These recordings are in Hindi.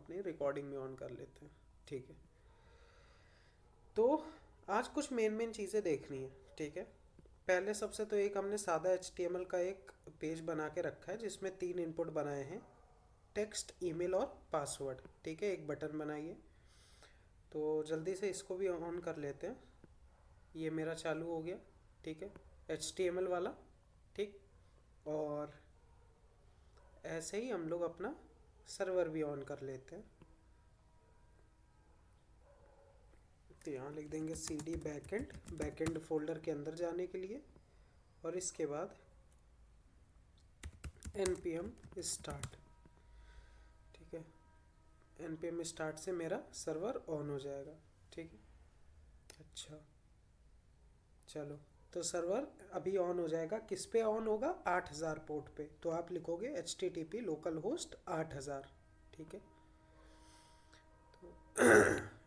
अपनी रिकॉर्डिंग भी ऑन कर लेते हैं। ठीक है, तो आज कुछ मेन चीज़ें देखनी है। ठीक है, पहले सबसे तो एक हमने सादा HTML का एक पेज बना के रखा है जिसमें 3 इनपुट बनाए हैं, टेक्स्ट, ईमेल और पासवर्ड। ठीक है, एक बटन बनाइए। तो जल्दी से इसको भी ऑन कर लेते हैं। ये मेरा चालू हो गया। ठीक है, HTML वाला। ठीक, और ऐसे ही हम लोग अपना सर्वर भी ऑन कर लेते हैं। तो यहाँ लिख देंगे cd बैकएंड फोल्डर के अंदर जाने के लिए, और इसके बाद npm स्टार्ट। ठीक है, npm स्टार्ट से मेरा सर्वर ऑन हो जाएगा। ठीक है, अच्छा चलो, तो सर्वर अभी ऑन हो जाएगा। किस पे ऑन होगा? 8000 पोर्ट पे। तो आप लिखोगे http लोकल होस्ट 8000। ठीक है,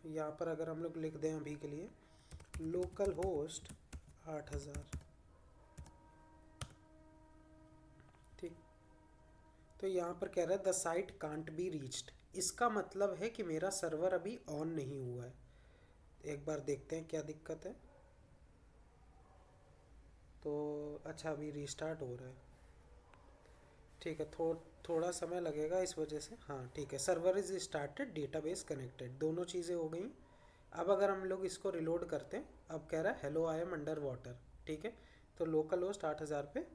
यहाँ पर अगर हम लोग लिख दें अभी के लिए लोकल होस्ट 8000। ठीक, तो यहाँ पर कह रहा है the site can't be reached. इसका मतलब है कि मेरा सर्वर अभी ऑन नहीं हुआ है। एक बार देखते हैं क्या दिक्कत है। तो अच्छा, अभी रीस्टार्ट हो रहा है। ठीक है, थोड़ा समय लगेगा इस वजह से। हाँ ठीक है, server is started, database connected, दोनों चीज़ें हो गई। अब अगर हम लोग इसको रिलोड करते हैं, अब कह रहा है hello I am under water. ठीक है, तो लोकल होस्ट 8000 पे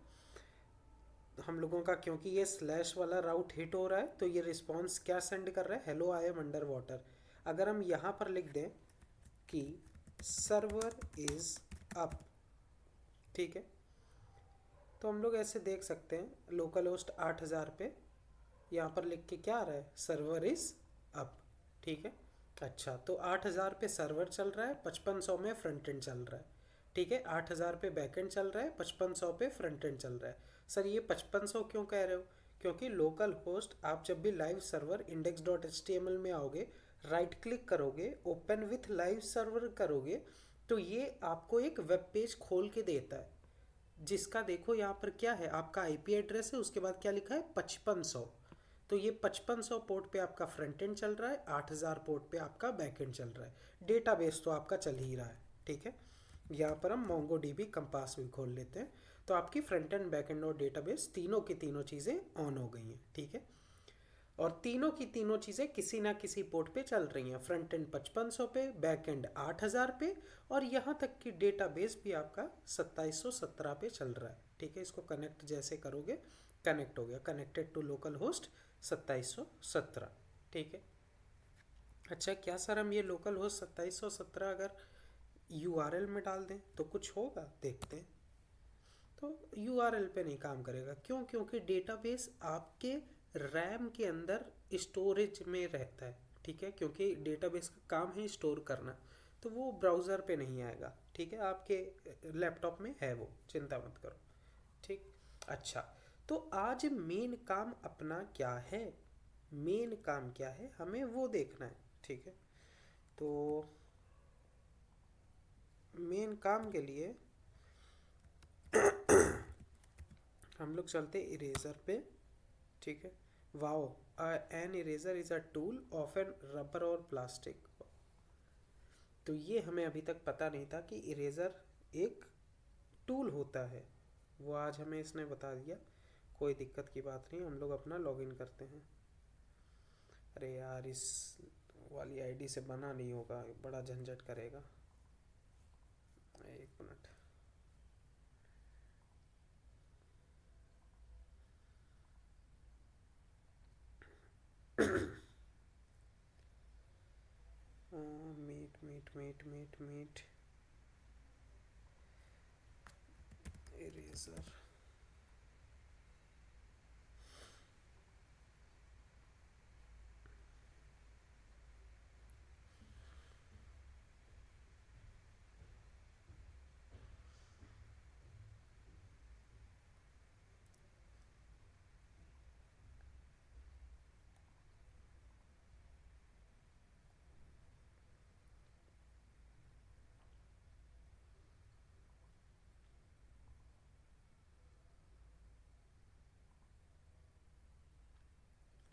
हम लोगों का, क्योंकि ये स्लैश वाला राउट हिट हो रहा है, तो ये रिस्पॉन्स क्या सेंड कर रहा है? Hello I am under water. अगर हम यहाँ पर लिख दें कि सर्वर इज अप, ठीक है, तो हम लोग ऐसे देख सकते हैं लोकल होस्ट 8000 पे यहाँ पर लिख के क्या आ रहा है? Server is up. ठीक है, अच्छा, तो 8000 पे सर्वर चल रहा है, 5500 में फ्रंट एंड चल रहा है। ठीक है, 8000 पे बैक एंड चल रहा है, 5500 पे फ्रंट एंड चल रहा है। सर ये 5500 क्यों कह रहे हो? क्योंकि लोकल होस्ट, आप जब भी लाइव सर्वर index.html में आओगे, राइट क्लिक करोगे, ओपन विथ लाइव सर्वर करोगे, तो ये आपको एक वेब पेज खोल के देता है, जिसका देखो यहाँ पर क्या है, आपका IP एड्रेस है, उसके बाद क्या लिखा है? 5500। तो ये 5500 पोर्ट पे आपका फ्रंट एंड चल रहा है, 8000 पोर्ट पे आपका बैक एंड चल रहा है। डेटाबेस तो आपका चल ही रहा है। ठीक है, यहाँ पर हम MongoDB कंपास भी खोल लेते हैं। तो आपकी फ्रंट एंड, बैक एंड और डेटाबेस तीनों की तीनों चीज़ें ऑन हो गई हैं। ठीक है, और तीनों की तीनों चीज़ें किसी ना किसी पोर्ट पे चल रही हैं। फ्रंट एंड 5500 पे, बैक एंड 8000 पे, और यहाँ तक कि डेटाबेस भी आपका 2717 पे चल रहा है। ठीक है, इसको कनेक्ट जैसे करोगे, कनेक्ट हो गया, कनेक्टेड टू लोकल होस्ट 2717। ठीक है, अच्छा, क्या सर हम ये लोकल होस्ट 2717 अगर URL में डाल दें तो कुछ होगा? देखते हैं। तो URL पे नहीं काम करेगा। क्यों? क्योंकि डेटाबेस आपके रैम के अंदर स्टोरेज में रहता है। ठीक है, क्योंकि डेटाबेस का काम है स्टोर करना, तो वो ब्राउज़र पे नहीं आएगा। ठीक है, आपके लैपटॉप में है वो, चिंता मत करो। ठीक, अच्छा, तो आज मेन काम अपना क्या है? मेन काम क्या है हमें वो देखना है। ठीक है, तो मेन काम के लिए हम लोग चलते इरेजर पे। ठीक है, wow, an eraser is a tool of an rubber और प्लास्टिक। तो ये हमें अभी तक पता नहीं था कि इरेजर एक टूल होता है, वो आज हमें इसने बता दिया। कोई दिक्कत की बात नहीं, हम लोग अपना लॉगिन करते हैं। अरे यार, इस वाली आईडी से बना नहीं होगा, बड़ा झंझट करेगा। एक minute. Meet meet meet meet meet eraser.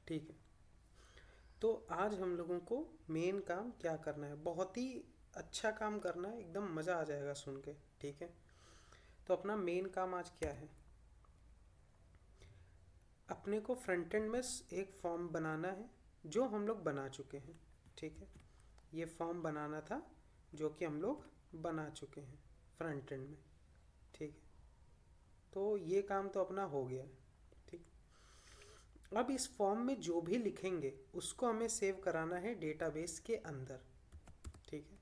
ठीक है, तो आज हम लोगों को मेन काम क्या करना है, बहुत ही अच्छा काम करना है, एकदम मज़ा आ जाएगा सुन के। ठीक है, तो अपना मेन काम आज क्या है, अपने को फ्रंट एंड में एक फॉर्म बनाना है जो हम लोग बना चुके हैं। ठीक है, ये फॉर्म बनाना था जो कि हम लोग बना चुके हैं फ्रंट एंड में। ठीक है, तो ये काम तो अपना हो गया है। ठीक, अब इस फॉर्म में जो भी लिखेंगे उसको हमें सेव कराना है डेटाबेस के अंदर। ठीक है,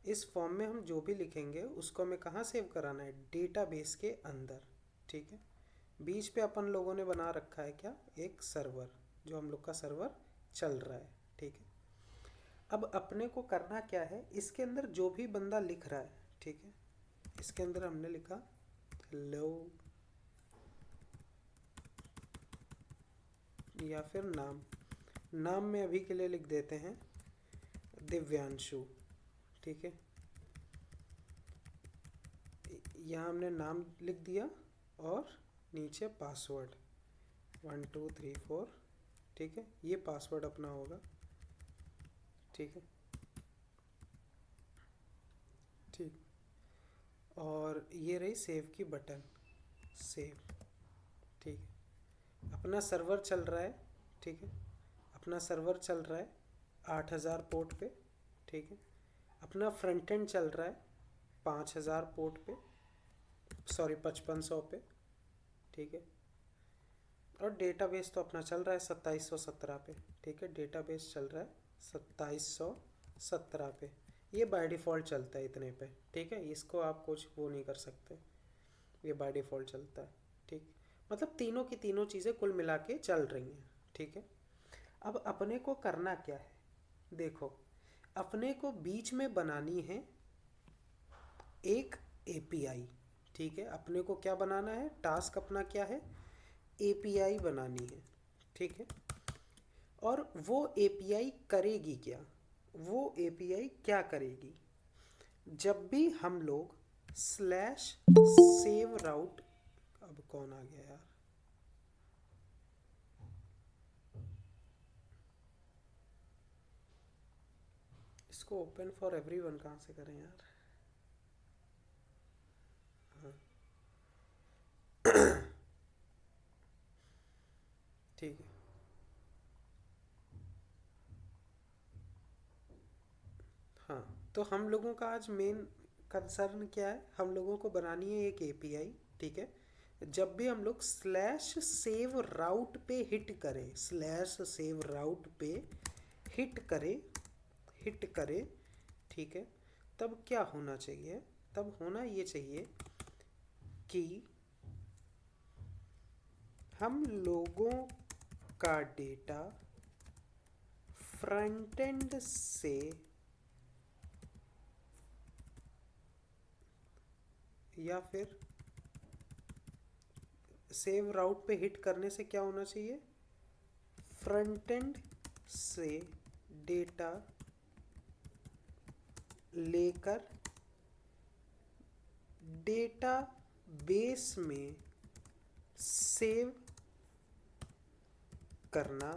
इस फॉर्म में हम जो भी लिखेंगे उसको हमें कहाँ सेव कराना है, डेटाबेस के अंदर। ठीक है, बीच पे अपन लोगों ने बना रखा है क्या, एक सर्वर, जो हम लोग का सर्वर चल रहा है। ठीक है, अब अपने को करना क्या है, इसके अंदर जो भी बंदा लिख रहा है, ठीक है, इसके अंदर हमने लिखा हेलो या फिर नाम में अभी के लिए लिख देते हैं दिव्यांशु। ठीक है, यहाँ हमने नाम लिख दिया और नीचे पासवर्ड 1234। ठीक है, ये पासवर्ड अपना होगा। ठीक है, ठीक, और ये रही सेव की बटन, सेव। ठीक है, अपना सर्वर चल रहा है। ठीक है, अपना सर्वर चल रहा है 8000 पोर्ट पे। ठीक है, अपना फ्रंट एंड चल रहा है 5000 पोर्ट पे, सॉरी 5500 पे। ठीक है, और डेटाबेस तो अपना चल रहा है 2717 पे। ठीक है, डेटाबेस चल रहा है 2717 पे, ये बाय डिफ़ॉल्ट चलता है इतने पे। ठीक है, इसको आप कुछ वो नहीं कर सकते, ये बाय डिफ़ॉल्ट चलता है। ठीक, मतलब तीनों की तीनों चीज़ें कुल मिला के चल रही हैं। ठीक है, अब अपने को करना क्या है, देखो, अपने को बीच में बनानी है एक एपीआई। ठीक है, अपने को क्या बनाना है, टास्क अपना क्या है, एपीआई बनानी है। ठीक है, और वो एपीआई करेगी क्या, वो एपीआई क्या करेगी, जब भी हम लोग स्लैश सेव राउट, अब कौन आ गया यार, इसको ओपन फॉर एवरीवन कहाँ से करें यार। हाँ, ठीक है, हाँ, तो हम लोगों का आज मेन कंसर्न क्या है, हम लोगों को बनानी है एक एपीआई। ठीक है, जब भी हम लोग स्लैश सेव राउट पे हिट करें, स्लैश सेव राउट पे हिट करें, हिट करें, ठीक है, तब क्या होना चाहिए, तब होना ये चाहिए कि हम लोगों का डेटा फ्रंट एंड से या फिर सेव राउट पे हिट करने से क्या होना चाहिए, फ्रंट एंड से डेटा लेकर डेटा बेस में सेव करना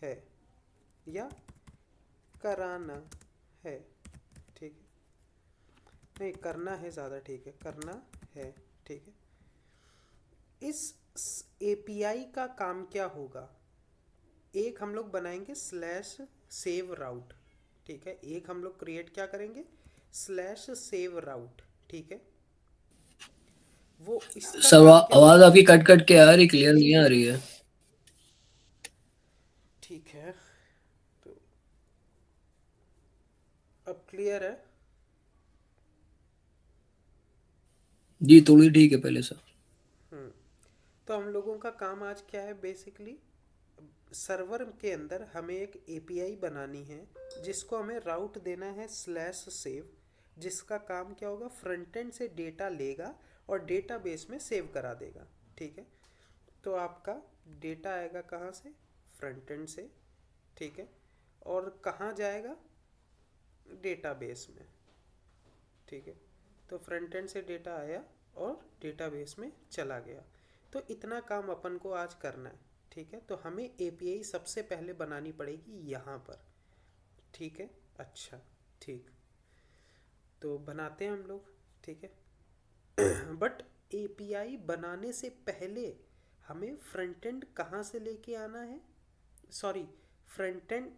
है या कराना है। ठीक है, नहीं करना है ज़्यादा ठीक है, करना है। ठीक है, इस एपीआई का काम क्या होगा, एक हम लोग बनाएंगे स्लैश सेव राउट। ठीक है, एक हम लोग क्रिएट क्या करेंगे, स्लैश सेव राउट। ठीक है, वो इसका सब काम क्या आवाज होगा, आपकी कट कट के आ रही, क्लियर नहीं आ रही है। ठीक है, तो अब क्लियर है। जी थोड़ी ठीक है पहले से। हम्म, तो हम लोगों का काम आज क्या है, बेसिकली सर्वर के अंदर हमें एक एपीआई बनानी है जिसको हमें राउट देना है स्लैश सेव, जिसका काम क्या होगा, फ्रंट एंड से डेटा लेगा और डेटाबेस में सेव करा देगा। ठीक है, तो आपका डेटा आएगा कहाँ से, फ्रंट एंड से। ठीक है, और कहाँ जाएगा, डेटाबेस में। ठीक है, तो फ्रंट एंड से डेटा आया और डेटाबेस में चला गया। तो इतना काम अपन को आज करना है। ठीक है, तो हमें एपीआई सबसे पहले बनानी पड़ेगी यहाँ पर। ठीक है, अच्छा, ठीक, तो बनाते हैं हम लोग। ठीक है बट एपीआई बनाने से पहले हमें फ्रंट एंड कहाँ से लेके आना है, सॉरी, फ्रंट एंड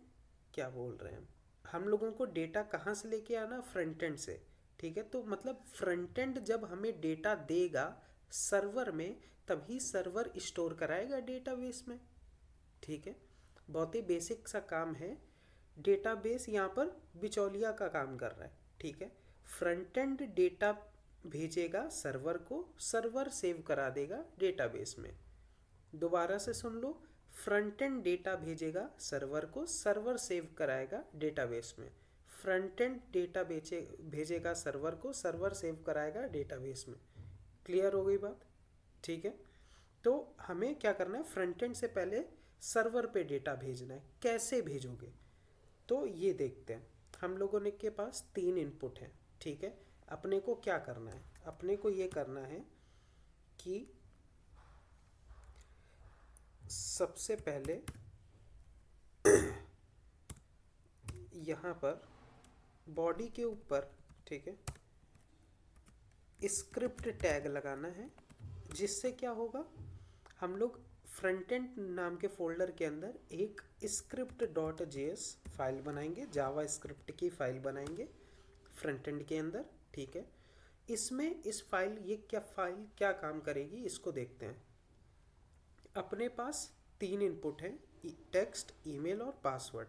क्या बोल रहे हैं हम लोगों को डेटा कहाँ से लेके आना, फ्रंट एंड से। ठीक है, तो मतलब फ्रंट एंड जब हमें डेटा देगा सर्वर में, तभी सर्वर स्टोर कराएगा डेटाबेस में। ठीक है, बहुत ही बेसिक सा काम है। डेटाबेस यहाँ पर बिचौलिया का काम कर रहा है। ठीक है, फ्रंट एंड डेटा भेजेगा सर्वर को, सर्वर सेव करा देगा डेटाबेस में। दोबारा से सुन लो, फ्रंट एंड डेटा भेजेगा सर्वर को, सर्वर सेव कराएगा डेटाबेस में। फ्रंट एंड डेटा भेजेगा सर्वर को, सर्वर सेव कराएगा डेटाबेस में। क्लियर हो गई बात? ठीक है, तो हमें क्या करना है, फ्रंट एंड से पहले सर्वर पे डेटा भेजना है। कैसे भेजोगे, तो ये देखते हैं। हम लोगों ने के पास 3 इनपुट हैं। ठीक है, अपने को क्या करना है, अपने को ये करना है कि सबसे पहले यहाँ पर बॉडी के ऊपर, ठीक है, स्क्रिप्ट टैग लगाना है, जिससे क्या होगा, हम लोग फ्रंट एंड नाम के फोल्डर के अंदर एक स्क्रिप्ट डॉट जेएस फाइल बनाएंगे, जावा स्क्रिप्ट की फाइल बनाएंगे फ्रंट एंड के अंदर। ठीक है, इसमें इस फाइल, ये क्या फाइल क्या काम करेगी इसको देखते हैं। अपने पास 3 इनपुट हैं, टेक्स्ट, ईमेल और पासवर्ड।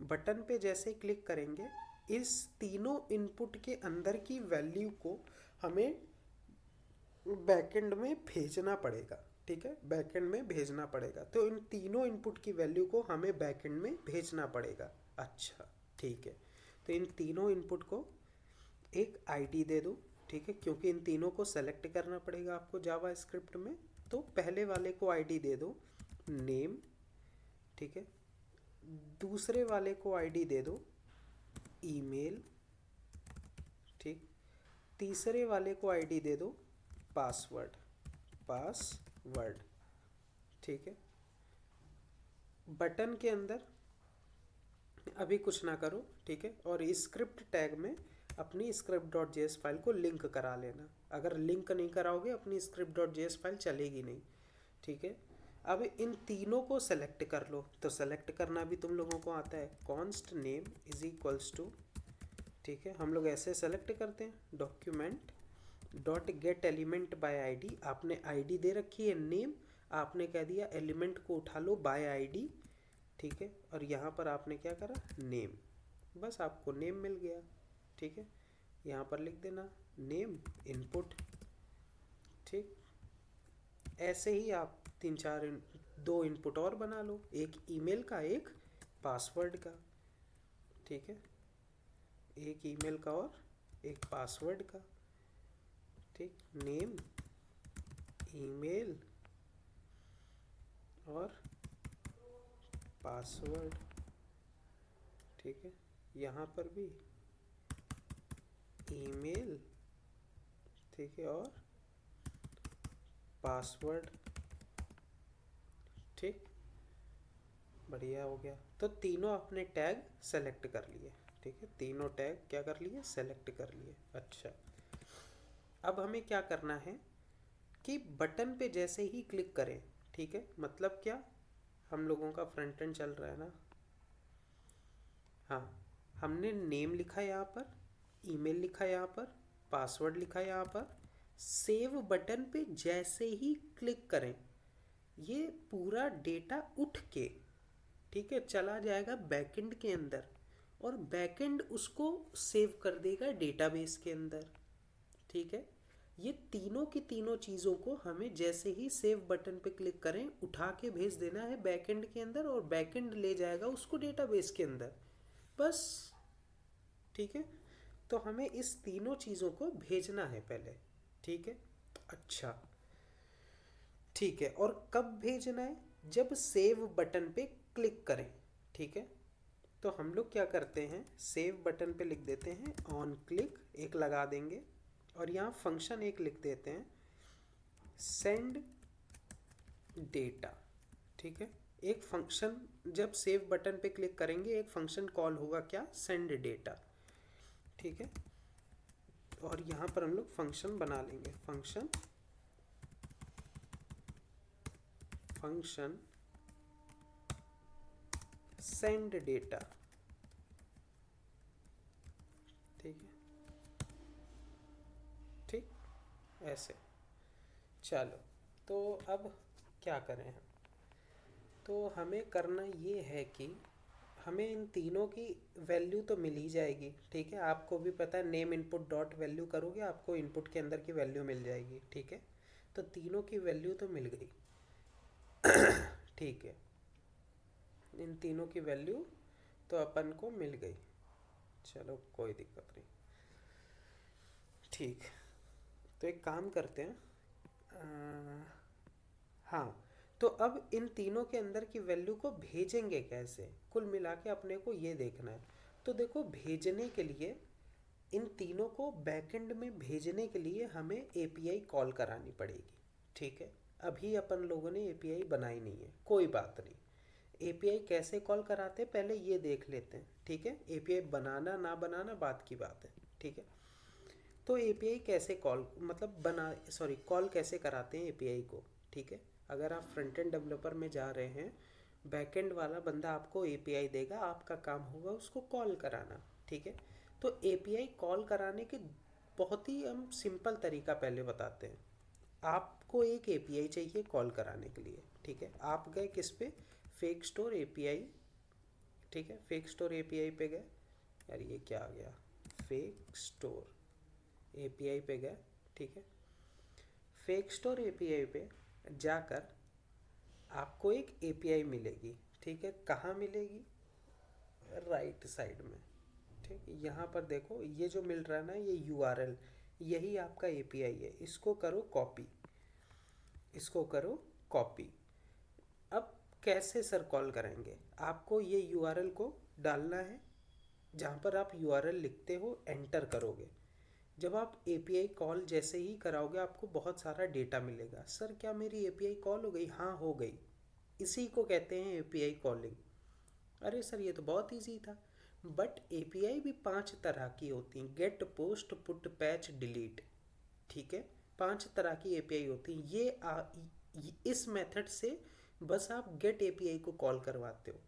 बटन पे जैसे क्लिक करेंगे, इस तीनों इनपुट के अंदर की वैल्यू को हमें बैकएंड में भेजना पड़ेगा। ठीक है, बैकएंड में भेजना पड़ेगा, तो इन तीनों इनपुट की वैल्यू को हमें बैकएंड में भेजना पड़ेगा। अच्छा, ठीक है, तो इन तीनों इनपुट को एक आईडी दे दो। ठीक है, क्योंकि इन तीनों को सेलेक्ट करना पड़ेगा आपको जावा स्क्रिप्ट में, तो पहले वाले को आईडी दे दो नेम। ठीक है, दूसरे वाले को आईडी दे दो ईमेल। ठीक, तीसरे वाले को आईडी दे दो पासवर्ड, पासवर्ड। ठीक है, बटन के अंदर अभी कुछ ना करो। ठीक है, और स्क्रिप्ट टैग में अपनी स्क्रिप्ट डॉट जेएस फाइल को लिंक करा लेना। अगर लिंक नहीं कराओगे अपनी स्क्रिप्ट डॉट जेएस फाइल चलेगी नहीं। ठीक है, अब इन तीनों को सेलेक्ट कर लो, तो सेलेक्ट करना भी तुम लोगों को आता है, const name is equals to. ठीक है, हम लोग ऐसे सेलेक्ट करते हैं, document dot get element by ID. आपने आईडी दे रखी है नेम, आपने कह दिया एलिमेंट को उठा लो बाय आईडी। ठीक है, और यहाँ पर आपने क्या करा, नेम, बस आपको नेम मिल गया। ठीक है, यहाँ पर लिख देना नेम इनपुट। ठीक, ऐसे ही आप 2 इनपुट और बना लो, एक ईमेल का, एक पासवर्ड का। ठीक है, एक ईमेल का और एक पासवर्ड का। ठीक, नेम, ईमेल और पासवर्ड। ठीक है, यहाँ पर भी ईमेल, ठीक है, और पासवर्ड। ठीक, बढ़िया हो गया। तो तीनों अपने टैग सेलेक्ट कर लिए। ठीक है, तीनों टैग क्या कर लिए, सेलेक्ट कर लिए। अच्छा, अब हमें क्या करना है कि बटन पे जैसे ही क्लिक करें, ठीक है, मतलब क्या, हम लोगों का फ्रंट एंड चल रहा है ना। हाँ, हमने नेम लिखा यहाँ पर, ईमेल लिखा यहाँ पर, पासवर्ड लिखा यहाँ पर। सेव बटन पे जैसे ही क्लिक करें, ये पूरा डेटा उठ के, ठीक है, चला जाएगा बैकएंड के अंदर, और बैकएंड उसको सेव कर देगा डेटाबेस के अंदर। ठीक है, ये तीनों की तीनों चीज़ों को हमें जैसे ही सेव बटन पे क्लिक करें, उठा के भेज देना है बैकएंड के अंदर, और बैकएंड ले जाएगा उसको डेटाबेस के अंदर, बस। ठीक है, तो हमें इस तीनों चीज़ों को भेजना है पहले। ठीक है, अच्छा, ठीक है, और कब भेजना है, जब सेव बटन पे क्लिक करें। ठीक है, तो हम लोग क्या करते हैं, सेव बटन पे लिख देते हैं ऑन क्लिक, एक लगा देंगे, और यहाँ फंक्शन एक लिख देते हैं सेंड डेटा। ठीक है। एक फंक्शन, जब सेव बटन पे क्लिक करेंगे एक फंक्शन कॉल होगा, क्या, सेंड डेटा, ठीक है। और यहाँ पर हम लोग फंक्शन बना लेंगे, फंक्शन सेंड डेटा, ठीक है, ठीक, ऐसे। चलो, तो अब क्या करें हम, तो हमें करना ये है कि हमें इन तीनों की वैल्यू तो मिल ही जाएगी, ठीक है। आपको भी पता है, नेम इनपुट डॉट वैल्यू करोगे आपको इनपुट के अंदर की वैल्यू मिल जाएगी, ठीक है। तो तीनों की वैल्यू तो मिल गई, ठीक है। इन तीनों की वैल्यू तो अपन को मिल गई, चलो कोई दिक्कत नहीं, ठीक। तो एक काम करते हैं, हाँ, तो अब इन तीनों के अंदर की वैल्यू को भेजेंगे कैसे, कुल मिला के अपने को ये देखना है। तो देखो, भेजने के लिए इन तीनों को बैकएंड में भेजने के लिए हमें एपीआई कॉल करानी पड़ेगी, ठीक है। अभी अपन लोगों ने एपीआई बनाई नहीं है, कोई बात नहीं। एपीआई कैसे कॉल कराते हैं पहले ये देख लेते हैं, ठीक है। एपीआई बनाना ना बनाना बात की बात है, ठीक है। तो एपीआई कैसे कॉल, मतलब कॉल कैसे कराते हैं एपीआई को, ठीक है। अगर आप फ्रंट एंड डेवलपर में जा रहे हैं, बैक एंड वाला बंदा आपको एपीआई देगा, आपका काम होगा उसको कॉल कराना, ठीक है। तो एपीआई कॉल कराने के बहुत ही हम सिंपल तरीका पहले बताते हैं। आपको एक एपीआई चाहिए कॉल कराने के लिए, ठीक है। आप गए किस पे, फेक स्टोर एपीआई, ठीक है। फेक स्टोर एपीआई पे गए, यार ये क्या आ गया, फेक स्टोर एपीआई पे गए, ठीक है। फेक स्टोर एपीआई पे जाकर आपको एक एपीआई मिलेगी, ठीक है। कहाँ मिलेगी, राइट साइड में, ठीक। यहाँ पर देखो ये जो मिल रहा है ना, ये यूआरएल, यही आपका एपीआई है। इसको करो कॉपी, इसको करो कॉपी। अब कैसे सर कॉल करेंगे, आपको ये यूआरएल को डालना है, जहाँ पर आप यूआरएल लिखते हो एंटर करोगे। जब आप एपीआई कॉल जैसे ही कराओगे आपको बहुत सारा डेटा मिलेगा। सर क्या मेरी एपीआई कॉल हो गई, हाँ हो गई, इसी को कहते हैं एपीआई कॉलिंग। अरे सर ये तो बहुत इजी था, बट एपीआई भी 5 तरह की होती हैं, get, post, put, patch, delete, ठीक है। 5 तरह की एपीआई होती हैं। इस मेथड से बस आप गेट एपीआई को कॉल करवाते हो,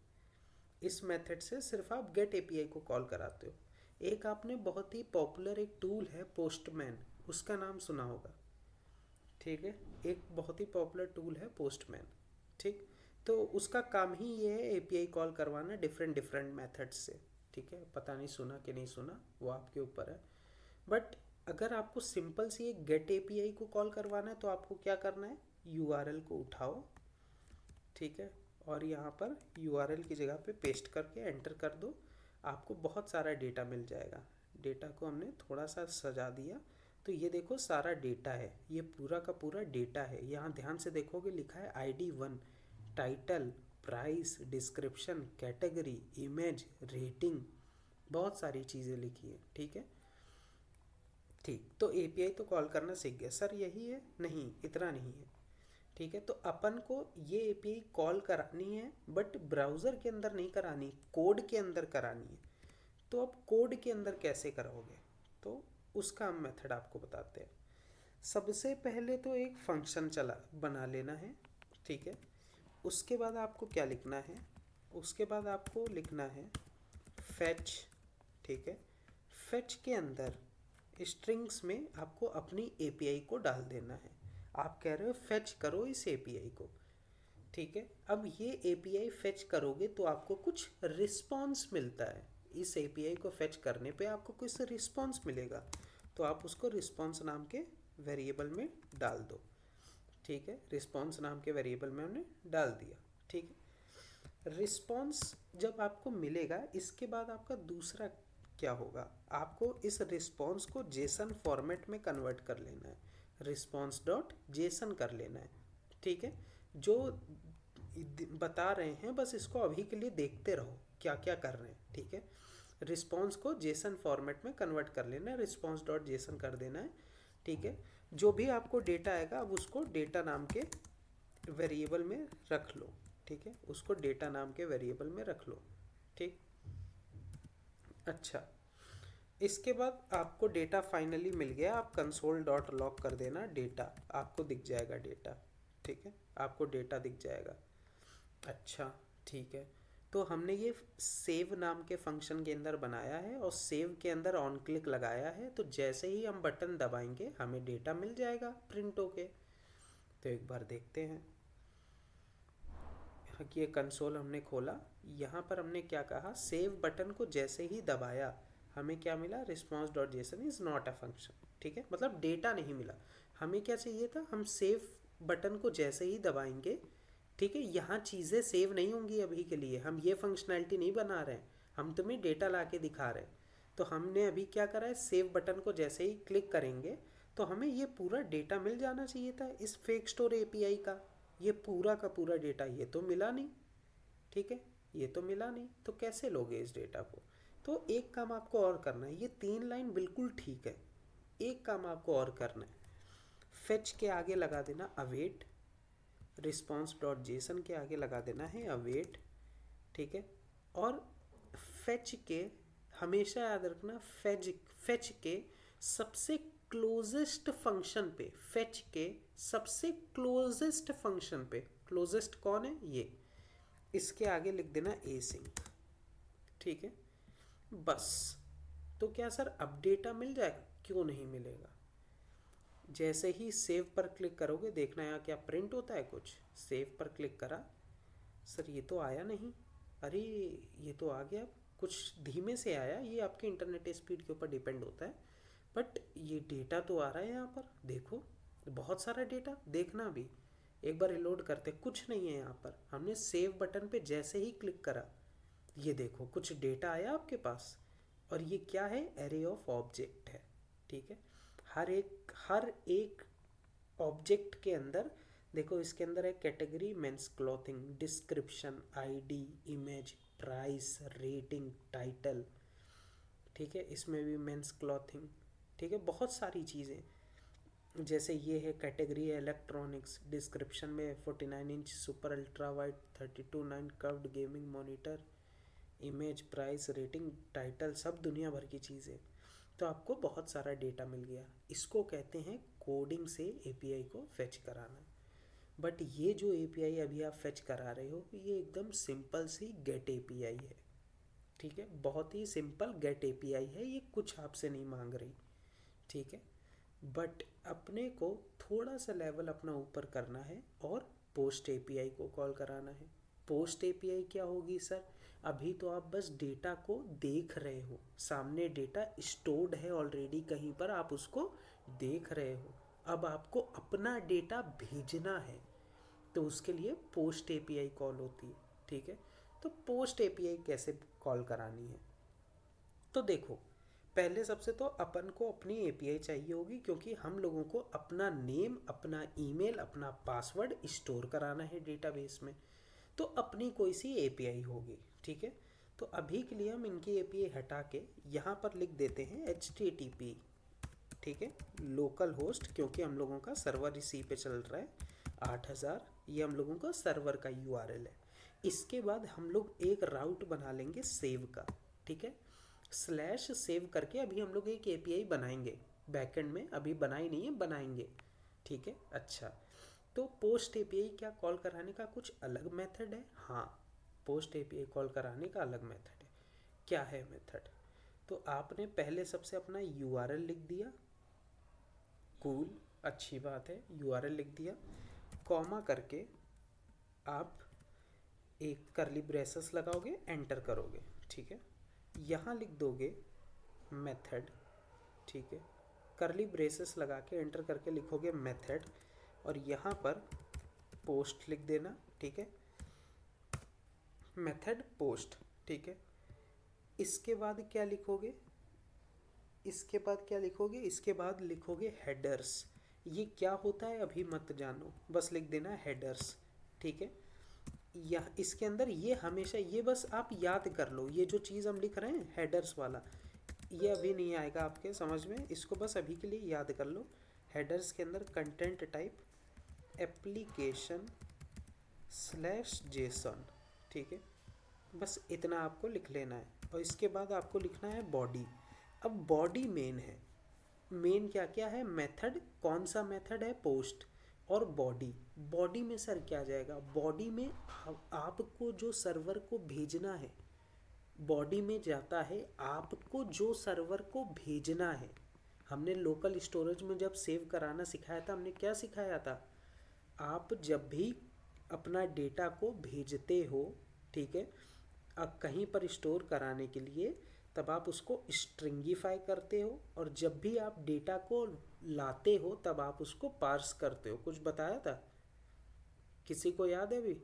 इस मेथड से सिर्फ आप गेट एपीआई को कॉल कराते हो। एक आपने बहुत ही पॉपुलर एक टूल है पोस्टमैन, उसका नाम सुना होगा, ठीक है। एक बहुत ही पॉपुलर टूल है पोस्टमैन, ठीक। तो उसका काम ही ये है एपीआई कॉल करवाना डिफरेंट डिफरेंट मेथड से, ठीक है। पता नहीं सुना कि नहीं सुना, वो आपके ऊपर है। बट अगर आपको सिंपल सी एक गेट एपीआई को कॉल करवाना है तो आपको क्या करना है, यूआरएल को उठाओ, ठीक है। और यहाँ पर यूआरएल की जगह पे पेस्ट करके एंटर कर दो, आपको बहुत सारा डेटा मिल जाएगा। डेटा को हमने थोड़ा सा सजा दिया, तो ये देखो सारा डेटा है, ये पूरा का पूरा डेटा है। यहाँ ध्यान से देखोगे लिखा है ID 1, title, price, description, category, image, rating, बहुत सारी चीज़ें लिखी है, ठीक है। ठीक, तो एपीआई तो कॉल करना सीख गए सर, यही है, नहीं इतना नहीं है, ठीक है। तो अपन को ये एपीआई कॉल करानी है, बट ब्राउज़र के अंदर नहीं करानी, कोड के अंदर करानी है। तो अब कोड के अंदर कैसे कराओगे, तो उसका हम मेथड आपको बताते हैं। सबसे पहले तो एक फंक्शन चला बना लेना है, ठीक है। उसके बाद आपको क्या लिखना है, उसके बाद आपको लिखना है फैच, ठीक है। फैच के अंदर स्ट्रिंग्स में आपको अपनी एपीआई को डाल देना है। आप कह रहे हो फैच करो इस एपीआई को, ठीक है। अब ये एपीआई फैच करोगे तो आपको कुछ रिस्पॉन्स मिलता है, इस एपीआई को फैच करने पे आपको कुछ रिस्पॉन्स मिलेगा, तो आप उसको रिस्पॉन्स नाम के वेरिएबल में डाल दो, ठीक है। रिस्पॉन्स नाम के वेरिएबल में हमने डाल दिया, ठीक है। रिस्पॉन्स जब आपको मिलेगा, इसके बाद आपका दूसरा क्या होगा, आपको इस रिस्पॉन्स को जेसन फॉर्मेट में कन्वर्ट कर लेना है, रिस्पॉन्स डॉट जेसन कर लेना है, ठीक है। जो बता रहे हैं बस इसको अभी के लिए देखते रहो क्या क्या कर रहे हैं, ठीक है। रिस्पॉन्स को जेसन फॉर्मेट में कन्वर्ट कर लेना है, रिस्पॉन्स डॉट जेसन कर देना है, ठीक है। जो भी आपको डेटा आएगा अब उसको डेटा नाम के वेरिएबल में रख लो, ठीक है, उसको डेटा नाम के वेरिएबल में रख लो। ठीक, अच्छा, इसके बाद आपको डेटा फाइनली मिल गया, आप कंसोल डॉट लॉग कर देना डेटा, आपको दिख जाएगा डेटा। ठीक है, आपको डेटा दिख जाएगा। अच्छा, ठीक है, तो हमने ये सेव नाम के फंक्शन के अंदर बनाया है और सेव के अंदर ऑन क्लिक लगाया है, तो जैसे ही हम बटन दबाएंगे हमें डेटा मिल जाएगा प्रिंट होके। तो एक बार देखते हैं कि ये कंसोल हमने खोला, यहाँ पर हमने क्या कहा, सेव बटन को जैसे ही दबाया हमें क्या मिला, response dot JSON is not a function. ठीक है, मतलब डेटा नहीं मिला। हमें क्या चाहिए था, हम सेव बटन को जैसे ही दबाएंगे, ठीक है, यहाँ चीज़ें सेव नहीं होंगी अभी के लिए, हम ये फंक्शनैलिटी नहीं बना रहे हैं, हम तुम्हें डेटा ला के दिखा रहे हैं। तो हमने अभी क्या करा है, सेव बटन को जैसे ही क्लिक करेंगे तो हमें ये पूरा डेटा मिल जाना चाहिए था इस फेक स्टोर एपीआई का, ये पूरा का पूरा डेटा, ये तो मिला नहीं। ठीक है, ये तो मिला नहीं, तो कैसे लोगे इस डेटा को। तो एक काम आपको और करना है, ये 3 लाइन बिल्कुल ठीक है, एक काम आपको और करना है, फेच के आगे लगा देना अवेट, रिस्पॉन्स डॉट जेसन के आगे लगा देना है अवेट। ठीक है, और फेच के हमेशा याद रखना, फेच के सबसे क्लोजेस्ट फंक्शन पे, फेच के सबसे क्लोजेस्ट फंक्शन पे, क्लोजेस्ट कौन है ये, इसके आगे लिख देना एसिंक। ठीक है, बस। तो क्या सर अब डेटा मिल जाएगा, क्यों नहीं मिलेगा। जैसे ही सेव पर क्लिक करोगे देखना यहाँ क्या प्रिंट होता है कुछ, सेव पर क्लिक करा, सर ये तो आया नहीं, अरे ये तो आ गया, कुछ धीमे से आया, ये आपके इंटरनेट स्पीड के ऊपर डिपेंड होता है, बट ये डेटा तो आ रहा है यहाँ पर, देखो बहुत सारा डेटा, देखना भी एक बार रिलोड करते, कुछ नहीं है यहाँ पर, हमने सेव बटन पे जैसे ही क्लिक करा, ये देखो कुछ डेटा आया आपके पास, और ये क्या है, एरे ऑफ ऑब्जेक्ट है। ठीक है, हर एक ऑब्जेक्ट के अंदर देखो, इसके अंदर है category men's clothing, description, ID, image, price, rating, title. ठीक है, इसमें भी मेंस क्लॉथिंग। ठीक है, बहुत सारी चीज़ें, जैसे ये है कैटेगरी है इलेक्ट्रॉनिक्स, डिस्क्रिप्शन में 49 inch super ultra wide 32:9 curved gaming monitor, image, price, rating, title, सब दुनिया भर की चीज़ें। तो आपको बहुत सारा डेटा मिल गया, इसको कहते हैं कोडिंग से एपीआई को फेच कराना। बट ये जो एपीआई अभी आप फेच करा रहे हो, ये एकदम सिंपल सी गेट एपीआई है। ठीक है, बहुत ही सिंपल गेट एपीआई है, ये कुछ आपसे नहीं मांग रही। ठीक है, बट अपने को थोड़ा सा लेवल अपना ऊपर करना है और पोस्ट एपीआई को कॉल कराना है। पोस्ट एपीआई क्या होगी सर, अभी तो आप बस डेटा को देख रहे हो, सामने डेटा स्टोर्ड है ऑलरेडी कहीं पर, आप उसको देख रहे हो, अब आपको अपना डेटा भेजना है, तो उसके लिए पोस्ट एपीआई कॉल होती है। ठीक है, तो पोस्ट एपीआई कैसे कॉल करानी है, तो देखो, पहले सबसे तो अपन को अपनी एपीआई चाहिए होगी, क्योंकि हम लोगों को अपना नेम, अपना ईमेल, अपना पासवर्ड स्टोर कराना है डेटाबेस में, तो अपनी कोई सी एपीआई होगी। ठीक है, तो अभी के लिए हम इनकी एपीआई हटा के यहाँ पर लिख देते हैं HTTP। ठीक है, लोकल होस्ट, क्योंकि हम लोगों का सर्वर इसी पे चल रहा है 8000, ये हम लोगों का सर्वर का यूआरएल है। इसके बाद हम लोग एक राउट बना लेंगे सेव का। ठीक है, स्लैश सेव करके अभी हम लोग एक एपीआई बनाएंगे बैकएंड में, अभी बनाई नहीं है, बनाएंगे। ठीक है, अच्छा, तो पोस्ट एपीआई क्या कॉल कराने का कुछ अलग मेथड है, हाँ, पोस्ट एपीआई कॉल कराने का अलग मेथड है। क्या है मेथड, तो आपने पहले सबसे अपना यूआरएल लिख दिया, कूल, अच्छी बात है, यूआरएल लिख दिया, कॉमा करके आप एक करली ब्रेसेस लगाओगे, एंटर करोगे। ठीक है, यहाँ लिख दोगे मेथड। ठीक है, करली ब्रेसेस लगा के एंटर करके लिखोगे मेथड, और यहाँ पर पोस्ट लिख देना। ठीक है, मेथड पोस्ट। ठीक है, इसके बाद क्या लिखोगे, इसके बाद क्या लिखोगे, इसके बाद लिखोगे हेडर्स। ये क्या होता है अभी मत जानो, बस लिख देना हेडर्स। ठीक है, यह इसके अंदर ये हमेशा, ये बस आप याद कर लो, ये जो चीज़ हम लिख रहे हैं हेडर्स वाला, ये अभी नहीं आएगा आपके समझ में, इसको बस अभी के लिए याद कर लो। हेडर्स के अंदर content type application slash Jason, ठीक है। बस इतना आपको लिख लेना है और इसके बाद आपको लिखना है बॉडी। अब बॉडी मेन है। मेन क्या क्या है? मेथड, कौन सा मेथड है? पोस्ट और बॉडी। बॉडी में सर क्या जाएगा? बॉडी में आपको जो सर्वर को भेजना है, बॉडी में जाता है आपको जो सर्वर को भेजना है। हमने लोकल स्टोरेज में जब सेव कराना सिखाया था, हमने क्या सिखाया था? आप जब भी अपना डेटा को भेजते हो, ठीक है, अब कहीं पर स्टोर कराने के लिए, तब आप उसको स्ट्रिंगिफाई करते हो, और जब भी आप डेटा को लाते हो तब आप उसको पार्स करते हो। कुछ बताया था? किसी को याद है अभी?